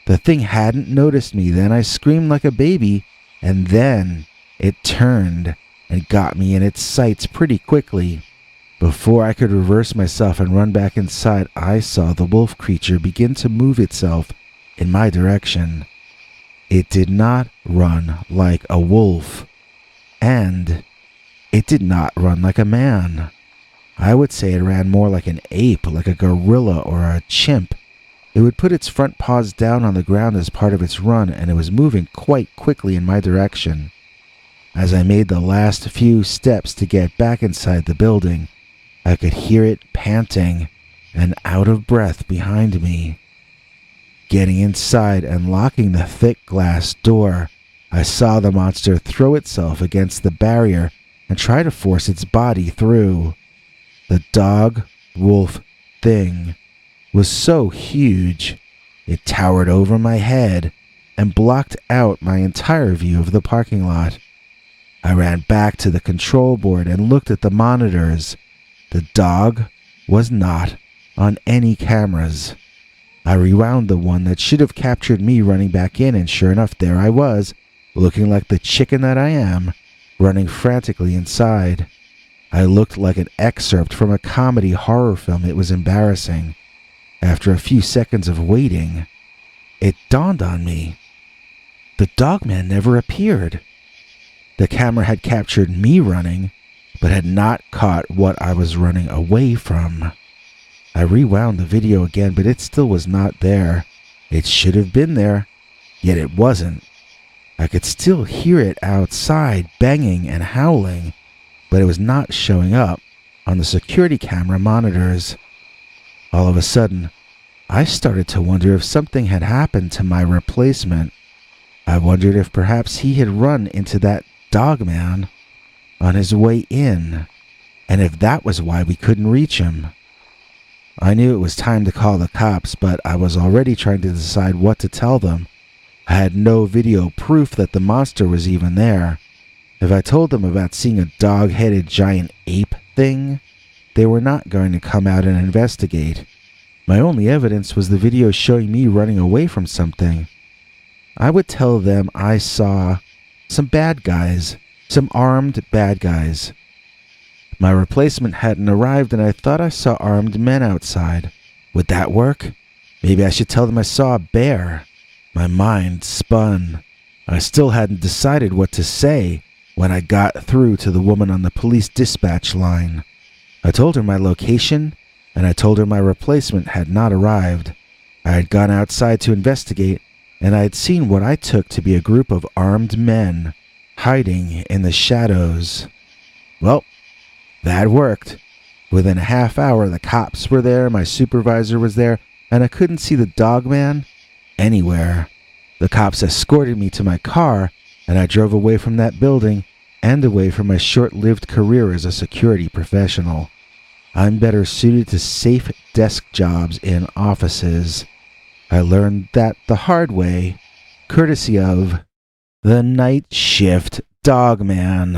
The thing hadn't noticed me. Then I screamed like a baby, and then it turned and got me in its sights pretty quickly. Before I could reverse myself and run back inside, I saw the wolf creature begin to move itself in my direction. It did not run like a wolf, and it did not run like a man. I would say it ran more like an ape, like a gorilla or a chimp. It would put its front paws down on the ground as part of its run, and it was moving quite quickly in my direction. As I made the last few steps to get back inside the building, I could hear it panting and out of breath behind me. Getting inside and locking the thick glass door, I saw the monster throw itself against the barrier and try to force its body through. The dog-wolf thing was so huge, it towered over my head and blocked out my entire view of the parking lot. I ran back to the control board and looked at the monitors. The dog was not on any cameras. I rewound the one that should have captured me running back in, and sure enough, there I was, looking like the chicken that I am, running frantically inside. I looked like an excerpt from a comedy horror film. It was embarrassing. After a few seconds of waiting, it dawned on me. The Dogman never appeared. The camera had captured me running, but had not caught what I was running away from. I rewound the video again, but it still was not there. It should have been there, yet it wasn't. I could still hear it outside, banging and howling, but it was not showing up on the security camera monitors. All of a sudden, I started to wonder if something had happened to my replacement. I wondered if perhaps he had run into that Dogman on his way in, and if that was why we couldn't reach him. I knew it was time to call the cops, but I was already trying to decide what to tell them. I had no video proof that the monster was even there. If I told them about seeing a dog-headed giant ape thing, they were not going to come out and investigate. My only evidence was the video showing me running away from something. I would tell them I saw some bad guys, some armed bad guys. My replacement hadn't arrived, and I thought I saw armed men outside. Would that work? Maybe I should tell them I saw a bear. My mind spun. I still hadn't decided what to say when I got through to the woman on the police dispatch line. I told her my location, and I told her my replacement had not arrived. I had gone outside to investigate, and I had seen what I took to be a group of armed men hiding in the shadows. Well, that worked. Within a half hour, the cops were there, my supervisor was there, and I couldn't see the Dogman anywhere. The cops escorted me to my car, and I drove away from that building and away from my short-lived career as a security professional. I'm better suited to safe desk jobs in offices. I learned that the hard way, courtesy of the Night Shift Dogman.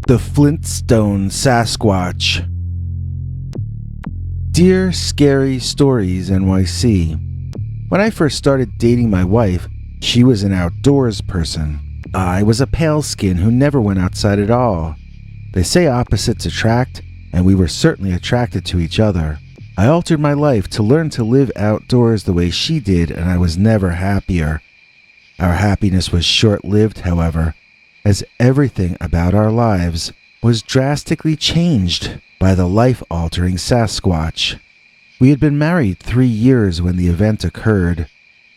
The Flintstone Sasquatch. Dear Scary Stories NYC, when I first started dating my wife, she was an outdoors person. I was a pale skin who never went outside at all. They say opposites attract, and we were certainly attracted to each other. I altered my life to learn to live outdoors the way she did, and I was never happier. Our happiness was short-lived, however, as everything about our lives was drastically changed by the life-altering Sasquatch. We had been married 3 years when the event occurred.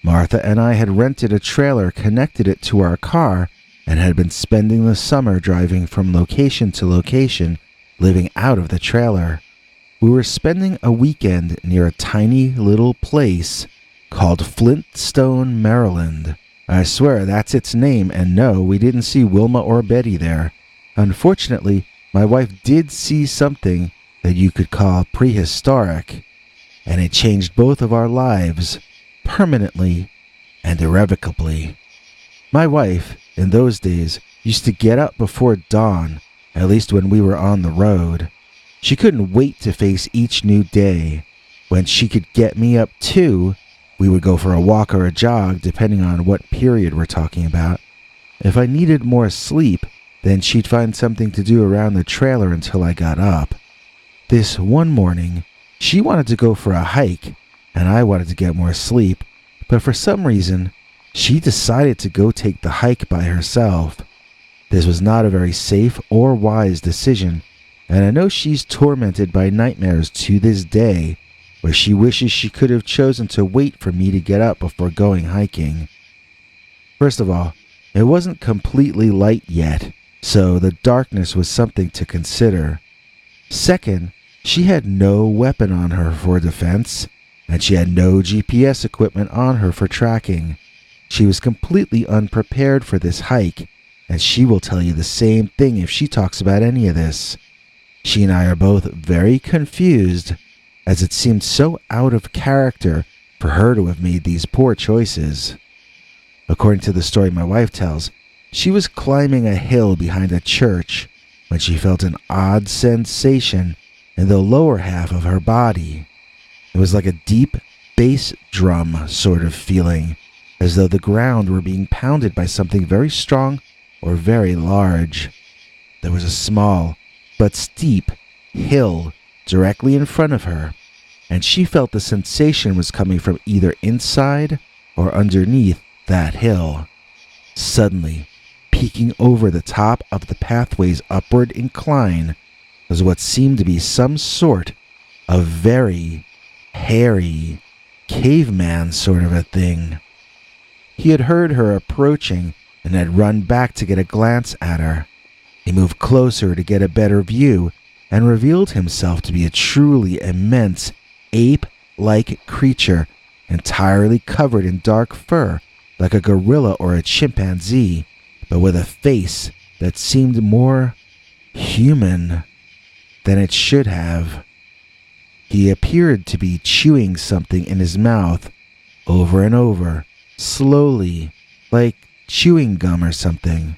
Martha and I had rented a trailer, connected it to our car, and had been spending the summer driving from location to location, living out of the trailer. We were spending a weekend near a tiny little place called Flintstone, Maryland. I swear that's its name, and no, we didn't see Wilma or Betty there. Unfortunately, my wife did see something that you could call prehistoric, and it changed both of our lives permanently and irrevocably. My wife, in those days, used to get up before dawn, at least when we were on the road. She couldn't wait to face each new day. When she could get me up too, we would go for a walk or a jog, depending on what period we're talking about. If I needed more sleep, Then she'd find something to do around the trailer until I got up. This one morning, she wanted to go for a hike, and I wanted to get more sleep, but for some reason, she decided to go take the hike by herself. This was not a very safe or wise decision, and I know she's tormented by nightmares to this day, where she wishes she could have chosen to wait for me to get up before going hiking. First of all, it wasn't completely light yet, so the darkness was something to consider. Second, she had no weapon on her for defense, and she had no GPS equipment on her for tracking. She was completely unprepared for this hike, and she will tell you the same thing if she talks about any of this. She and I are both very confused, as it seemed so out of character for her to have made these poor choices. According to the story my wife tells, she was climbing a hill behind a church when she felt an odd sensation in the lower half of her body. It was like a deep bass drum sort of feeling, as though the ground were being pounded by something very strong or very large. There was a small but steep hill directly in front of her, and she felt the sensation was coming from either inside or underneath that hill. Suddenly, peeking over the top of the pathway's upward incline was what seemed to be some sort of very hairy caveman sort of a thing. He had heard her approaching and had run back to get a glance at her. He moved closer to get a better view and revealed himself to be a truly immense ape-like creature entirely covered in dark fur like a gorilla or a chimpanzee, but with a face that seemed more human than it should have. He appeared to be chewing something in his mouth over and over, slowly, like chewing gum or something.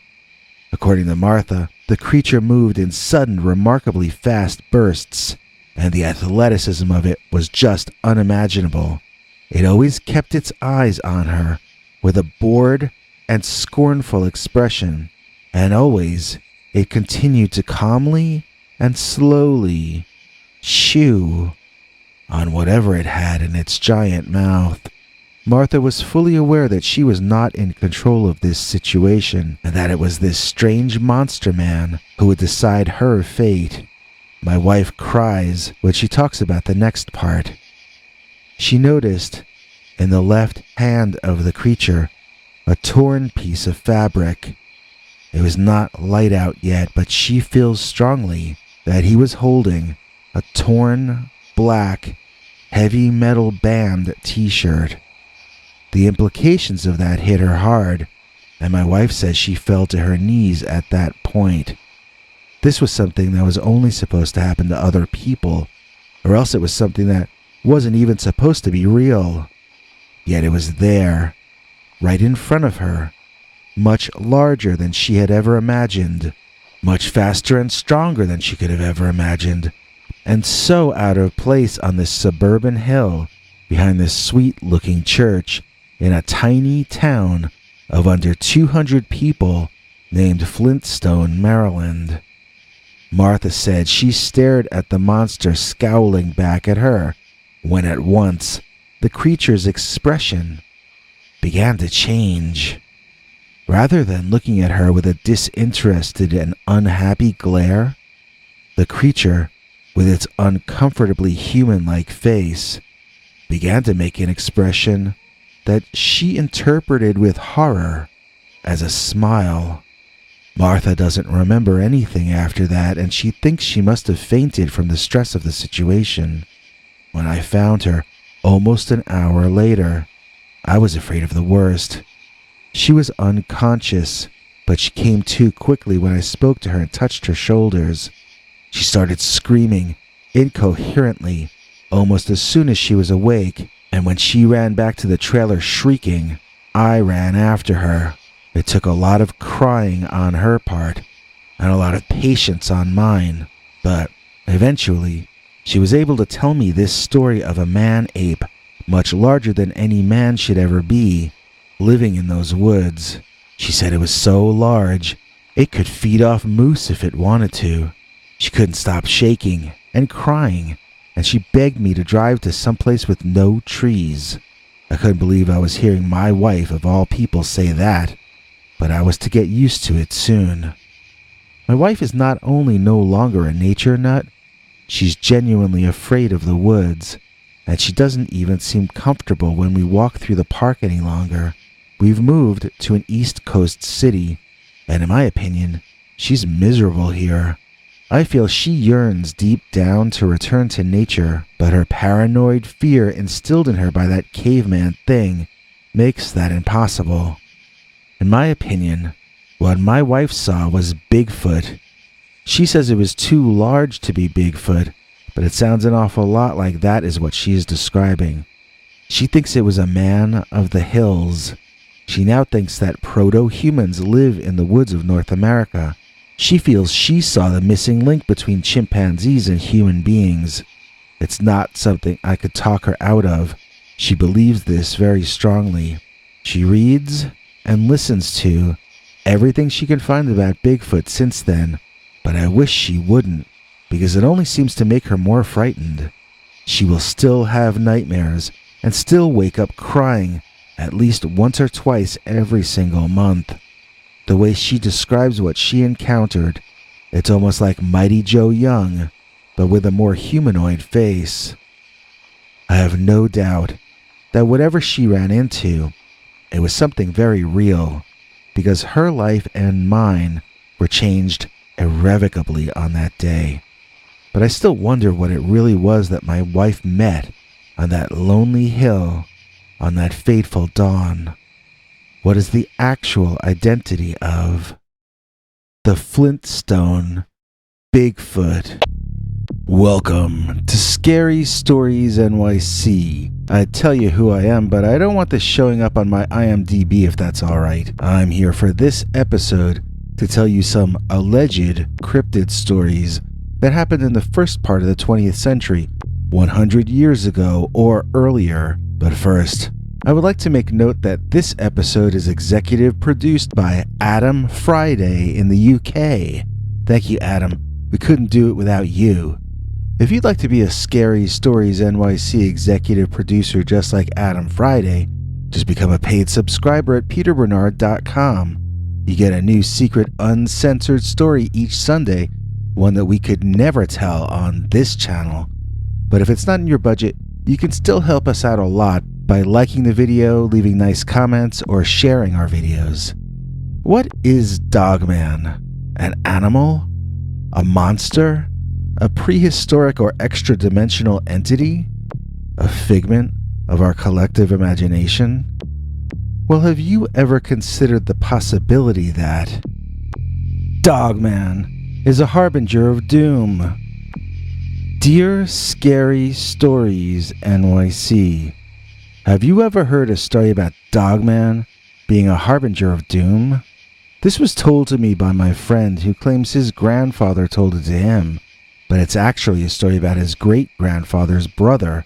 According to Martha, the creature moved in sudden, remarkably fast bursts, and the athleticism of it was just unimaginable. It always kept its eyes on her, with a bored and scornful expression, and always it continued to calmly and slowly chew on whatever it had in its giant mouth. Martha was fully aware that she was not in control of this situation, and that it was this strange monster man who would decide her fate. My wife cries when she talks about the next part. She noticed in the left hand of the creature a torn piece of fabric. It was not light out yet, but she feels strongly that he was holding a torn, black, heavy metal band t-shirt. The implications of that hit her hard, and my wife says she fell to her knees at that point. This was something that was only supposed to happen to other people, or else it was something that wasn't even supposed to be real. Yet it was there, right in front of her, much larger than she had ever imagined, much faster and stronger than she could have ever imagined, and so out of place on this suburban hill behind this sweet-looking church in a tiny town of under 200 people named Flintstone, Maryland. Martha said she stared at the monster scowling back at her, when at once the creature's expression began to change. Rather than looking at her with a disinterested and unhappy glare, the creature, with its uncomfortably human-like face, began to make an expression that she interpreted with horror as a smile. Martha doesn't remember anything after that, and she thinks she must have fainted from the stress of the situation. When I found her, almost an hour later, I was afraid of the worst. She was unconscious, but she came to quickly when I spoke to her and touched her shoulders. She started screaming incoherently almost as soon as she was awake, and when she ran back to the trailer shrieking, I ran after her. It took a lot of crying on her part and a lot of patience on mine, but eventually she was able to tell me this story of a man-ape much larger than any man should ever be, living in those woods. She said it was so large It could feed off moose if it wanted to. She couldn't stop shaking and crying, and she begged me to drive to someplace with no trees. I couldn't believe I was hearing my wife of all people say that, but I was to get used to it soon. My wife is not only no longer a nature nut, she's genuinely afraid of the woods, and she doesn't even seem comfortable when we walk through the park any longer. We've moved to an East Coast city, and in my opinion, she's miserable here. I feel she yearns deep down to return to nature, but her paranoid fear instilled in her by that caveman thing makes that impossible. In my opinion, what my wife saw was Bigfoot. She says it was too large to be Bigfoot, but it sounds an awful lot like that is what she is describing. She thinks it was a man of the hills. She now thinks that proto-humans live in the woods of North America. She feels she saw the missing link between chimpanzees and human beings. It's not something I could talk her out of. She believes this very strongly. She reads and listens to everything she can find about Bigfoot since then, but I wish she wouldn't, because it only seems to make her more frightened. She will still have nightmares and still wake up crying at least once or twice every single month. The way she describes what she encountered, it's almost like Mighty Joe Young, but with a more humanoid face. I have no doubt that whatever she ran into, it was something very real, because her life and mine were changed irrevocably on that day. But I still wonder what it really was that my wife met on that lonely hill on that fateful dawn. What is the actual identity of the Flintstone Bigfoot? Welcome to Scary Stories NYC. I'd tell you who I am, but I don't want this showing up on my IMDb if that's alright. I'm here for this episode to tell you some alleged cryptid stories that happened in the first part of the 20th century, 100 years ago or earlier. But first, I would like to make note that this episode is executive produced by Adam Friday in the UK. Thank you, Adam. We couldn't do it without you. If you'd like to be a Scary Stories NYC executive producer just like Adam Friday, just become a paid subscriber at peterbernard.com. You get a new secret uncensored story each Sunday, one that we could never tell on this channel. But if it's not in your budget, you can still help us out a lot by liking the video, leaving nice comments, or sharing our videos. What is Dogman? An animal? A monster? A prehistoric or extra-dimensional entity? A figment of our collective imagination? Well, have you ever considered the possibility that Dogman is a harbinger of doom? Dear Scary Stories NYC, have you ever heard a story about Dogman being a harbinger of doom? This was told to me by my friend who claims his grandfather told it to him, but it's actually a story about his great-grandfather's brother.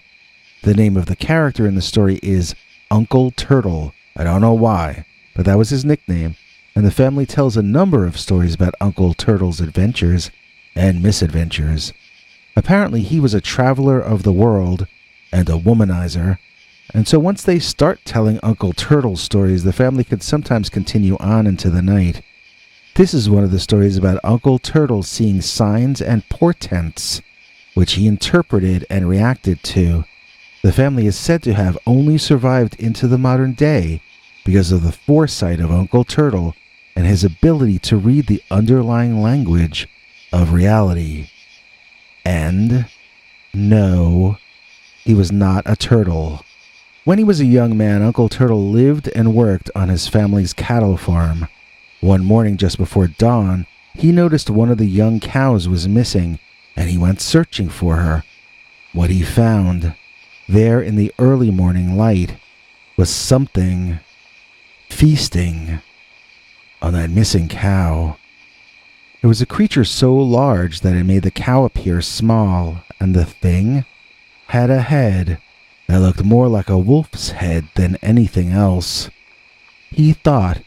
The name of the character in the story is Uncle Turtle. I don't know why, but that was his nickname, and the family tells a number of stories about Uncle Turtle's adventures and misadventures. Apparently, he was a traveler of the world and a womanizer, and so once they start telling Uncle Turtle stories, the family could sometimes continue on into the night. This is one of the stories about Uncle Turtle seeing signs and portents, which he interpreted and reacted to. The family is said to have only survived into the modern day because of the foresight of Uncle Turtle and his ability to read the underlying language of reality. And no, he was not a turtle. When he was a young man, Uncle Turtle lived and worked on his family's cattle farm. One morning just before dawn, he noticed one of the young cows was missing, and he went searching for her. What he found, there in the early morning light, was something feasting on that missing cow. It was a creature so large that it made the cow appear small, and the thing had a head that looked more like a wolf's head than anything else. He thought,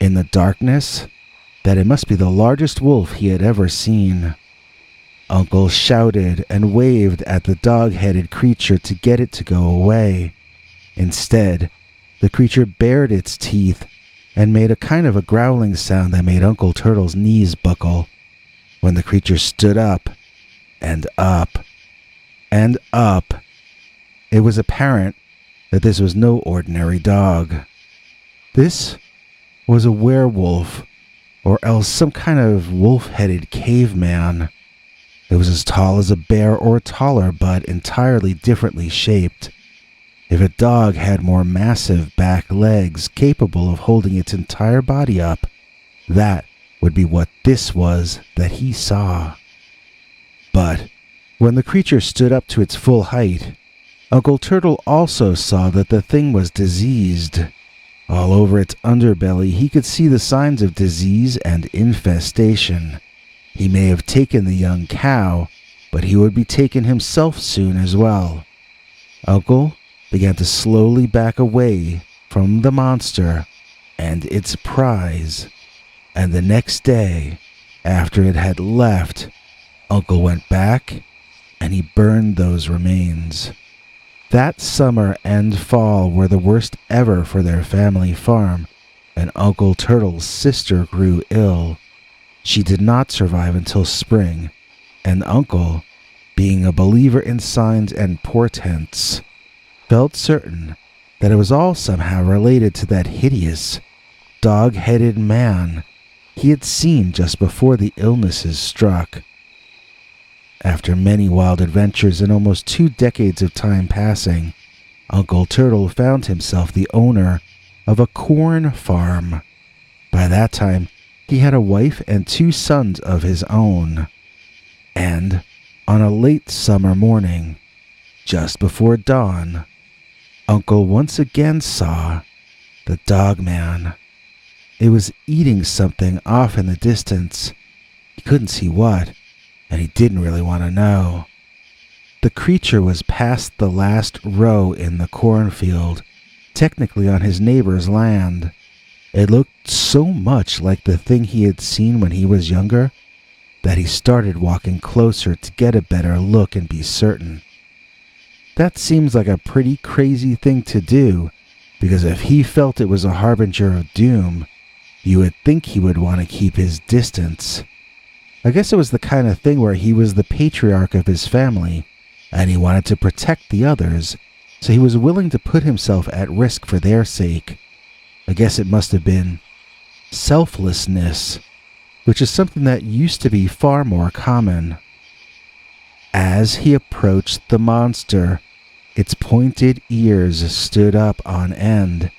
in the darkness, that it must be the largest wolf he had ever seen. Uncle shouted and waved at the dog-headed creature to get it to go away. Instead, the creature bared its teeth and made a kind of a growling sound that made Uncle Turtle's knees buckle. When the creature stood up and up and up, it was apparent that this was no ordinary dog. This was a werewolf, or else some kind of wolf-headed caveman. It was as tall as a bear or taller, but entirely differently shaped. If a dog had more massive back legs capable of holding its entire body up, that would be what this was that he saw. But when the creature stood up to its full height, Uncle Turtle also saw that the thing was diseased. All over its underbelly he could see the signs of disease and infestation. He may have taken the young cow, but he would be taken himself soon as well. Uncle began to slowly back away from the monster and its prize, and the next day, after it had left, Uncle went back and he burned those remains. That summer and fall were the worst ever for their family farm, and Uncle Turtle's sister grew ill. She did not survive until spring, and Uncle, being a believer in signs and portents, felt certain that it was all somehow related to that hideous, dog-headed man he had seen just before the illnesses struck. After many wild adventures and almost 2 decades of time passing, Uncle Turtle found himself the owner of a corn farm. By that time, he had a wife and 2 sons of his own. And on a late summer morning, just before dawn, Uncle once again saw the Dogman. It was eating something off in the distance. He couldn't see what, and he didn't really want to know. The creature was past the last row in the cornfield, technically on his neighbor's land. It looked so much like the thing he had seen when he was younger that he started walking closer to get a better look and be certain. That seems like a pretty crazy thing to do, because if he felt it was a harbinger of doom, you would think he would want to keep his distance. I guess it was the kind of thing where he was the patriarch of his family, and he wanted to protect the others, so he was willing to put himself at risk for their sake. I guess it must have been selflessness, which is something that used to be far more common. As he approached the monster, its pointed ears stood up on end,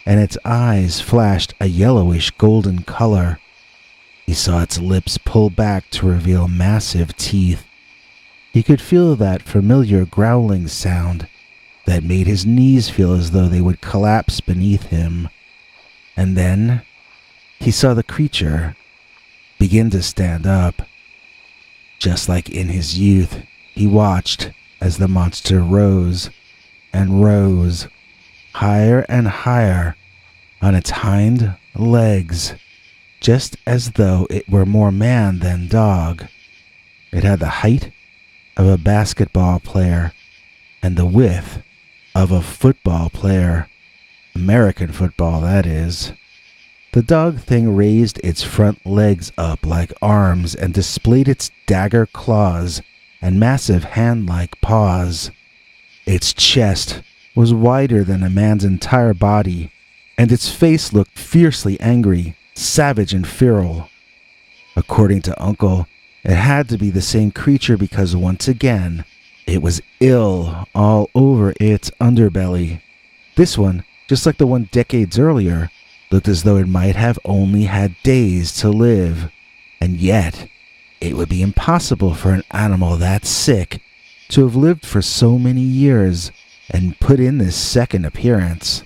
and its eyes flashed a yellowish golden color. He saw its lips pull back to reveal massive teeth. He could feel that familiar growling sound that made his knees feel as though they would collapse beneath him. And then he saw the creature begin to stand up. Just like in his youth, he watched as the monster rose and rose, higher and higher on its hind legs, just as though it were more man than dog. It had the height of a basketball player and the width of a football player. American football, that is. The dog thing raised its front legs up like arms and displayed its dagger claws and massive hand-like paws. Its chest was wider than a man's entire body, and its face looked fiercely angry, savage and feral. According to Uncle, it had to be the same creature because once again, it was ill all over its underbelly. This one, just like the one decades earlier, looked as though it might have only had days to live. And yet, it would be impossible for an animal that sick to have lived for so many years and put in this second appearance.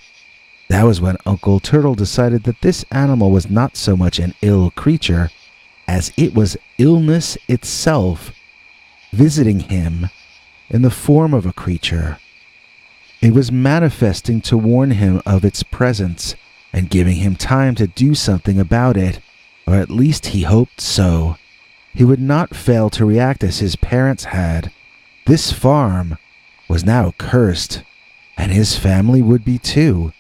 That was when Uncle Turtle decided that this animal was not so much an ill creature as it was illness itself, visiting him in the form of a creature. It was manifesting to warn him of its presence and giving him time to do something about it, or at least he hoped so. He would not fail to react as his parents had. This farm was now cursed, and his family would be too,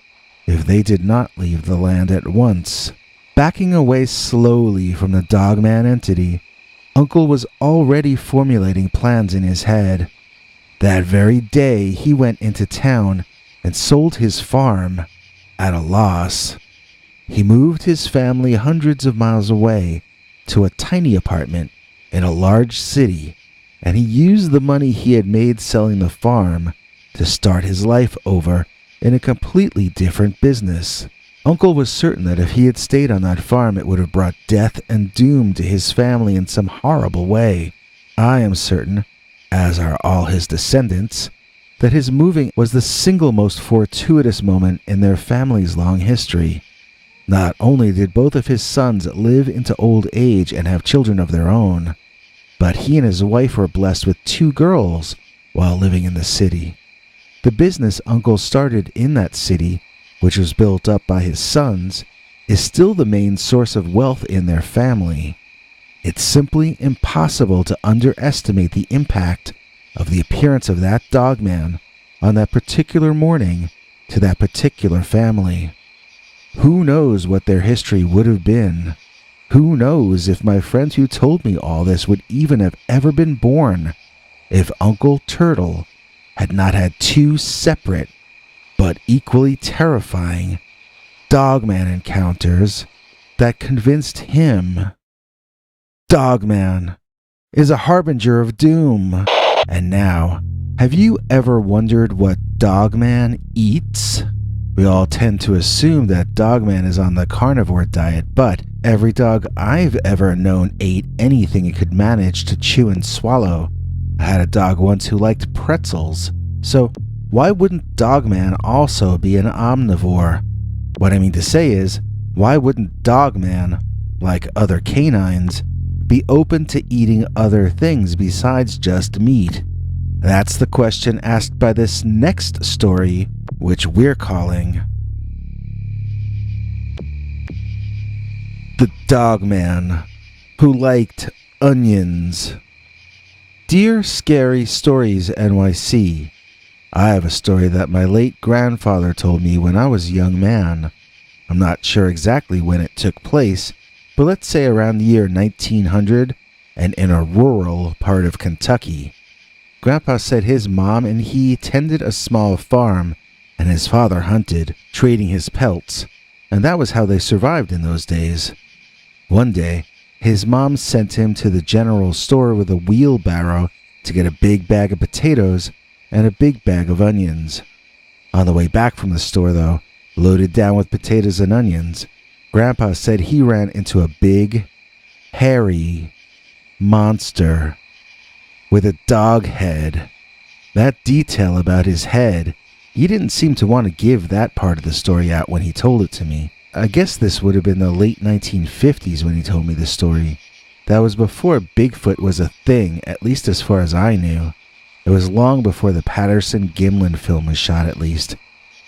if they did not leave the land at once. Backing away slowly from the Dogman entity, Uncle was already formulating plans in his head. That very day, he went into town and sold his farm at a loss. He moved his family hundreds of miles away to a tiny apartment in a large city, and he used the money he had made selling the farm to start his life over in a completely different business. Uncle was certain that if he had stayed on that farm, it would have brought death and doom to his family in some horrible way. I am certain, as are all his descendants, that his moving was the single most fortuitous moment in their family's long history. Not only did both of his sons live into old age and have children of their own, but he and his wife were blessed with 2 girls while living in the city. The business Uncle started in that city, which was built up by his sons, is still the main source of wealth in their family. It's simply impossible to underestimate the impact of the appearance of that Dogman on that particular morning to that particular family. Who knows what their history would have been? Who knows if my friends who told me all this would even have ever been born if Uncle Turtle had not had 2 separate but equally terrifying Dogman encounters that convinced him Dogman is a harbinger of doom. And now, have you ever wondered what Dogman eats? We all tend to assume that Dogman is on the carnivore diet, but every dog I've ever known ate anything it could manage to chew and swallow. I had a dog once who liked pretzels, so why wouldn't Dogman also be an omnivore? What I mean to say is, why wouldn't Dogman, like other canines, be open to eating other things besides just meat? That's the question asked by this next story, which we're calling The Dogman Who Liked Onions. Dear Scary Stories NYC, I have a story that my late grandfather told me when I was a young man. I'm not sure exactly when it took place, but let's say around the year 1900 and in a rural part of Kentucky. Grandpa said his mom and he tended a small farm and his father hunted, trading his pelts, and that was how they survived in those days. One day, his mom sent him to the general store with a wheelbarrow to get a big bag of potatoes and a big bag of onions. On the way back from the store, though, loaded down with potatoes and onions, Grandpa said he ran into a big, hairy monster with a dog head. That detail about his head, he didn't seem to want to give that part of the story out when he told it to me. I guess this would have been the late 1950s when he told me the story. That was before Bigfoot was a thing, at least as far as I knew. It was long before the Patterson-Gimlin film was shot, at least.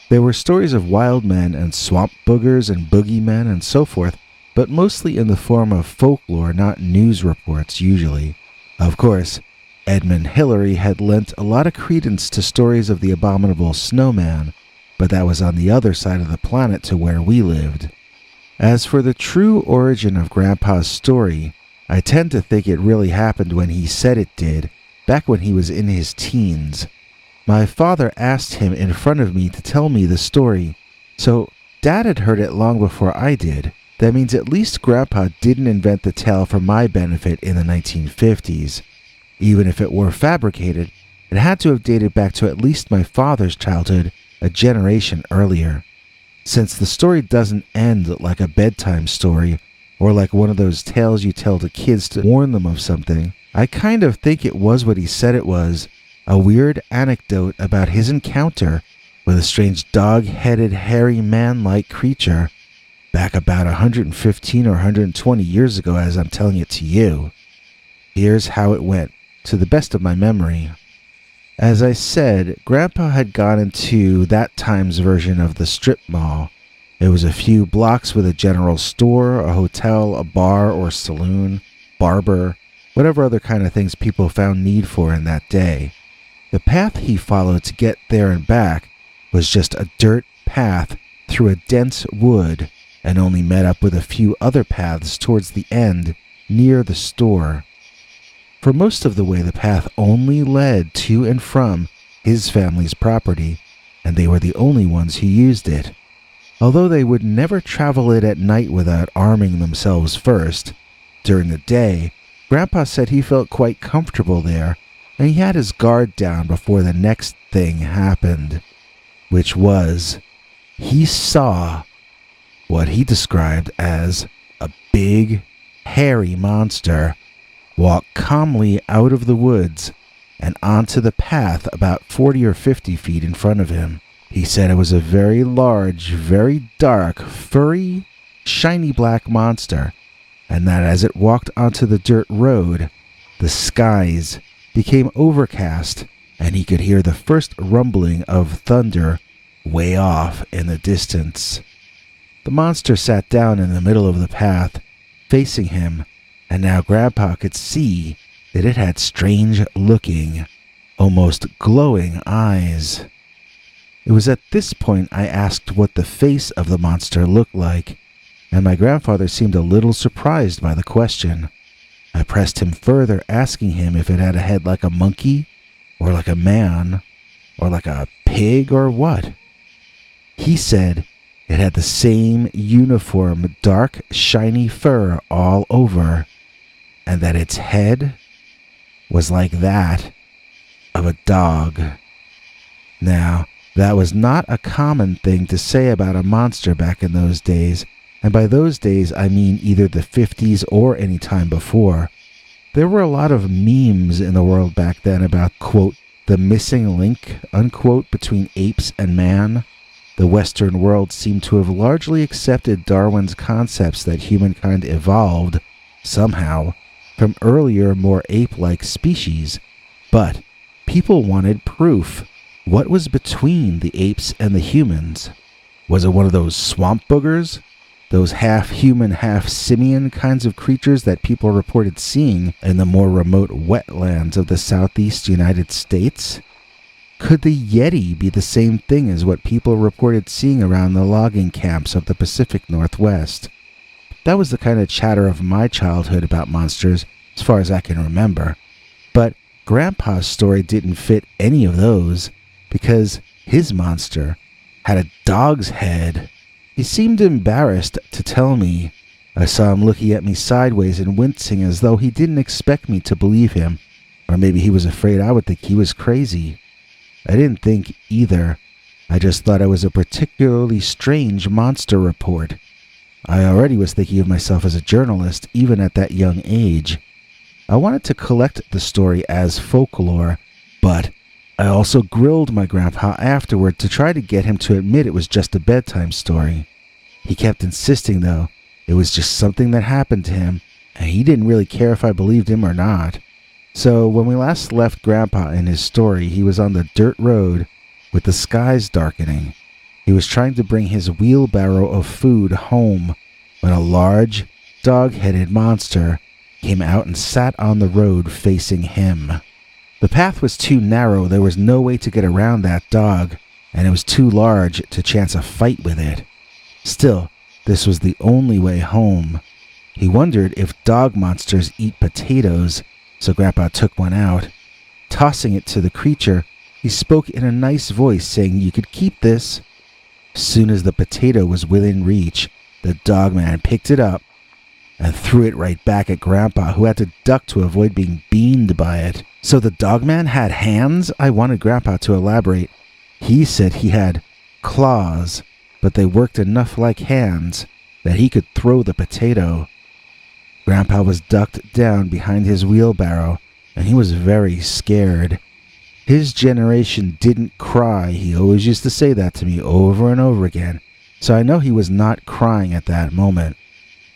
There were stories of wild men and swamp boogers and boogeymen and so forth, but mostly in the form of folklore, not news reports usually. Of course, Edmund Hillary had lent a lot of credence to stories of the abominable snowman, but that was on the other side of the planet to where we lived. As for the true origin of Grandpa's story, I tend to think it really happened when he said it did, back when he was in his teens. My father asked him in front of me to tell me the story, so Dad had heard it long before I did. That means at least Grandpa didn't invent the tale for my benefit in the 1950s. Even if it were fabricated, it had to have dated back to at least my father's childhood, a generation earlier. Since the story doesn't end like a bedtime story, or like one of those tales you tell to kids to warn them of something, I kind of think it was what he said it was, a weird anecdote about his encounter with a strange dog-headed, hairy man-like creature back about 115 or 120 years ago as I'm telling it to you. Here's how it went, to the best of my memory. As I said, Grandpa had gone into that time's version of the strip mall, It was a few blocks with a general store, a hotel, a bar or saloon, barber, whatever other kind of things people found need for in that day. The path he followed to get there and back was just a dirt path through a dense wood and only met up with a few other paths towards the end near the store. For most of the way, the path only led to and from his family's property, and they were the only ones who used it. Although they would never travel it at night without arming themselves first, during the day, Grandpa said he felt quite comfortable there, and he had his guard down before the next thing happened, which was, he saw what he described as a big, hairy monster walk calmly out of the woods and onto the path about 40 or 50 feet in front of him. He said it was a very large, very dark, furry, shiny black monster, and that as it walked onto the dirt road, the skies became overcast and he could hear the first rumbling of thunder way off in the distance. The monster sat down in the middle of the path, facing him, and now Grandpa could see that it had strange-looking, almost glowing eyes. It was at this point I asked what the face of the monster looked like, and my grandfather seemed a little surprised by the question. I pressed him further, asking him if it had a head like a monkey, or like a man, or like a pig, or what. He said it had the same uniform, dark, shiny fur all over, and that its head was like that of a dog. Now, that was not a common thing to say about a monster back in those days, and by those days I mean either the 50s or any time before. There were a lot of memes in the world back then about, quote, the missing link, unquote, between apes and man. The Western world seemed to have largely accepted Darwin's concepts that humankind evolved, somehow, from earlier, more ape-like species. But people wanted proof. What was between the apes and the humans? Was it one of those swamp boogers? Those half-human, half-simian kinds of creatures that people reported seeing in the more remote wetlands of the southeast United States? Could the Yeti be the same thing as what people reported seeing around the logging camps of the Pacific Northwest? That was the kind of chatter of my childhood about monsters, as far as I can remember. But Grandpa's story didn't fit any of those, because his monster had a dog's head. He seemed embarrassed to tell me. I saw him looking at me sideways and wincing as though he didn't expect me to believe him, or maybe he was afraid I would think he was crazy. I didn't think either. I just thought it was a particularly strange monster report. I already was thinking of myself as a journalist, even at that young age. I wanted to collect the story as folklore, but I also grilled my grandpa afterward to try to get him to admit it was just a bedtime story. He kept insisting, though, it was just something that happened to him, and he didn't really care if I believed him or not. So when we last left Grandpa in his story, he was on the dirt road with the skies darkening. He was trying to bring his wheelbarrow of food home when a large, dog-headed monster came out and sat on the road facing him. The path was too narrow, there was no way to get around that dog, and it was too large to chance a fight with it. Still, this was the only way home. He wondered if dog monsters eat potatoes, so Grandpa took one out. Tossing it to the creature, he spoke in a nice voice, saying you could keep this. Soon as the potato was within reach, the dogman picked it up and threw it right back at Grandpa, who had to duck to avoid being beamed by it. So the dogman had hands? I wanted Grandpa to elaborate. He said he had claws, but they worked enough like hands that he could throw the potato. Grandpa was ducked down behind his wheelbarrow, and he was very scared. His generation didn't cry. He always used to say that to me over and over again, so I know he was not crying at that moment.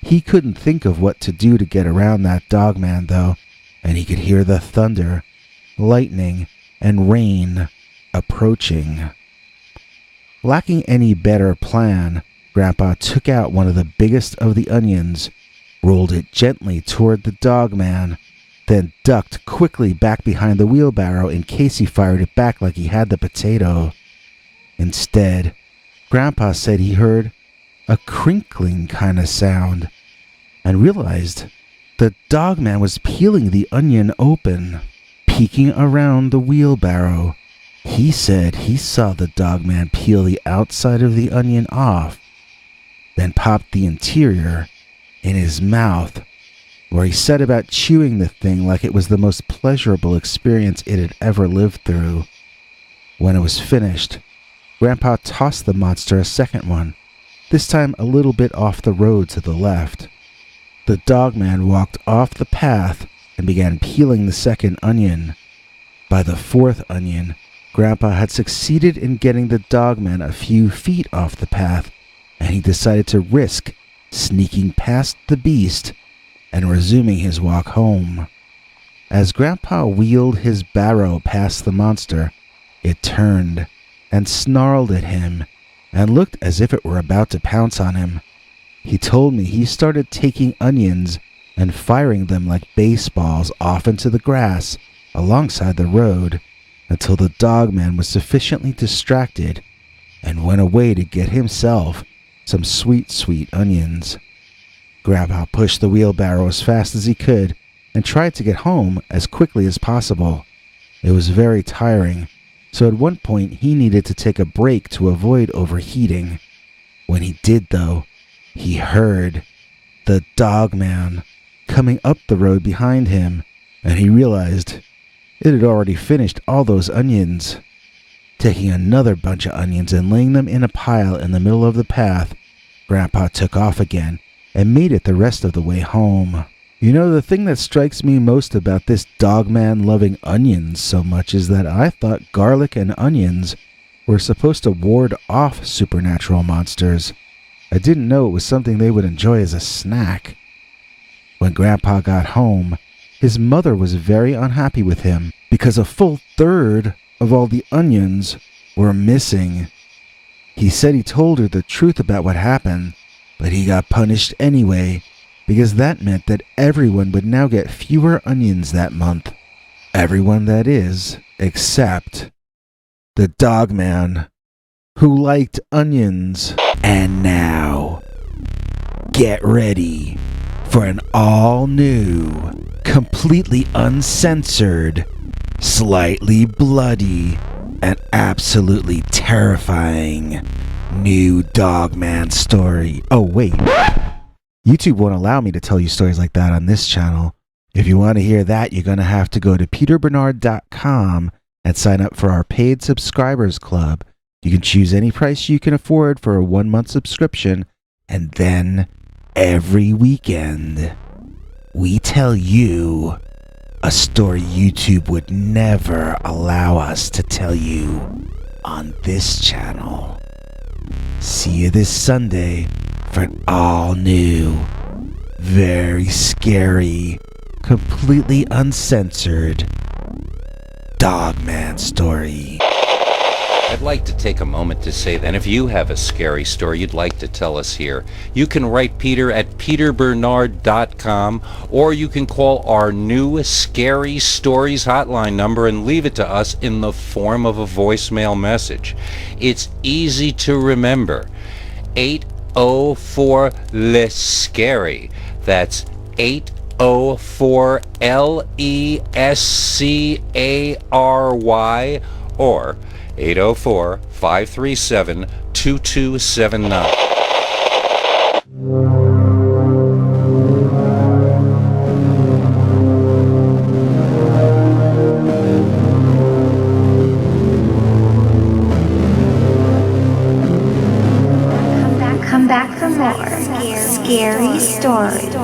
He couldn't think of what to do to get around that dogman, though, and he could hear the thunder, lightning, and rain approaching. Lacking any better plan, Grandpa took out one of the biggest of the onions, rolled it gently toward the Dogman, then ducked quickly back behind the wheelbarrow in case he fired it back like he had the potato. Instead, Grandpa said he heard a crinkling kind of sound and realized the Dogman was peeling the onion open, peeking around the wheelbarrow. He said he saw the Dogman peel the outside of the onion off, then popped the interior in his mouth, where he set about chewing the thing like it was the most pleasurable experience it had ever lived through. When it was finished, Grandpa tossed the monster a second one, this time a little bit off the road to the left. The Dogman walked off the path and began peeling the second onion. By the fourth onion, Grandpa had succeeded in getting the Dogman a few feet off the path, and he decided to risk sneaking past the beast and resuming his walk home. As Grandpa wheeled his barrow past the monster, it turned and snarled at him and looked as if it were about to pounce on him. He told me he started taking onions and firing them like baseballs off into the grass alongside the road until the Dogman was sufficiently distracted and went away to get himself some sweet, sweet onions. Grandpa pushed the wheelbarrow as fast as he could and tried to get home as quickly as possible. It was very tiring, so at one point he needed to take a break to avoid overheating. When he did, though, he heard the Dogman coming up the road behind him, and he realized it had already finished all those onions. Taking another bunch of onions and laying them in a pile in the middle of the path, Grandpa took off again and made it the rest of the way home. You know, the thing that strikes me most about this Dogman loving onions so much is that I thought garlic and onions were supposed to ward off supernatural monsters. I didn't know it was something they would enjoy as a snack. When Grandpa got home, his mother was very unhappy with him because a full third of all the onions were missing. He said he told her the truth about what happened, but he got punished anyway because that meant that everyone would now get fewer onions that month. Everyone, that is, except the Dogman, who liked onions. And now, get ready for an all-new, completely uncensored, slightly bloody, and absolutely terrifying new Dogman story. Oh, wait. YouTube won't allow me to tell you stories like that on this channel. If you want to hear that, you're going to have to go to peterbernard.com and sign up for our paid subscribers club. You can choose any price you can afford for a 1-month subscription, and then every weekend, we tell you a story YouTube would never allow us to tell you on this channel. See you this Sunday for an all-new, very scary, completely uncensored Dogman story. I'd like to take a moment to say that if you have a scary story you'd like to tell us here, you can write Peter at peterbernard.com, or you can call our new Scary Stories hotline number and leave it to us in the form of a voicemail message. It's easy to remember. 804-LESCARY. That's 804-LESCARY, or 804-537-2279. Come back for more scary stories.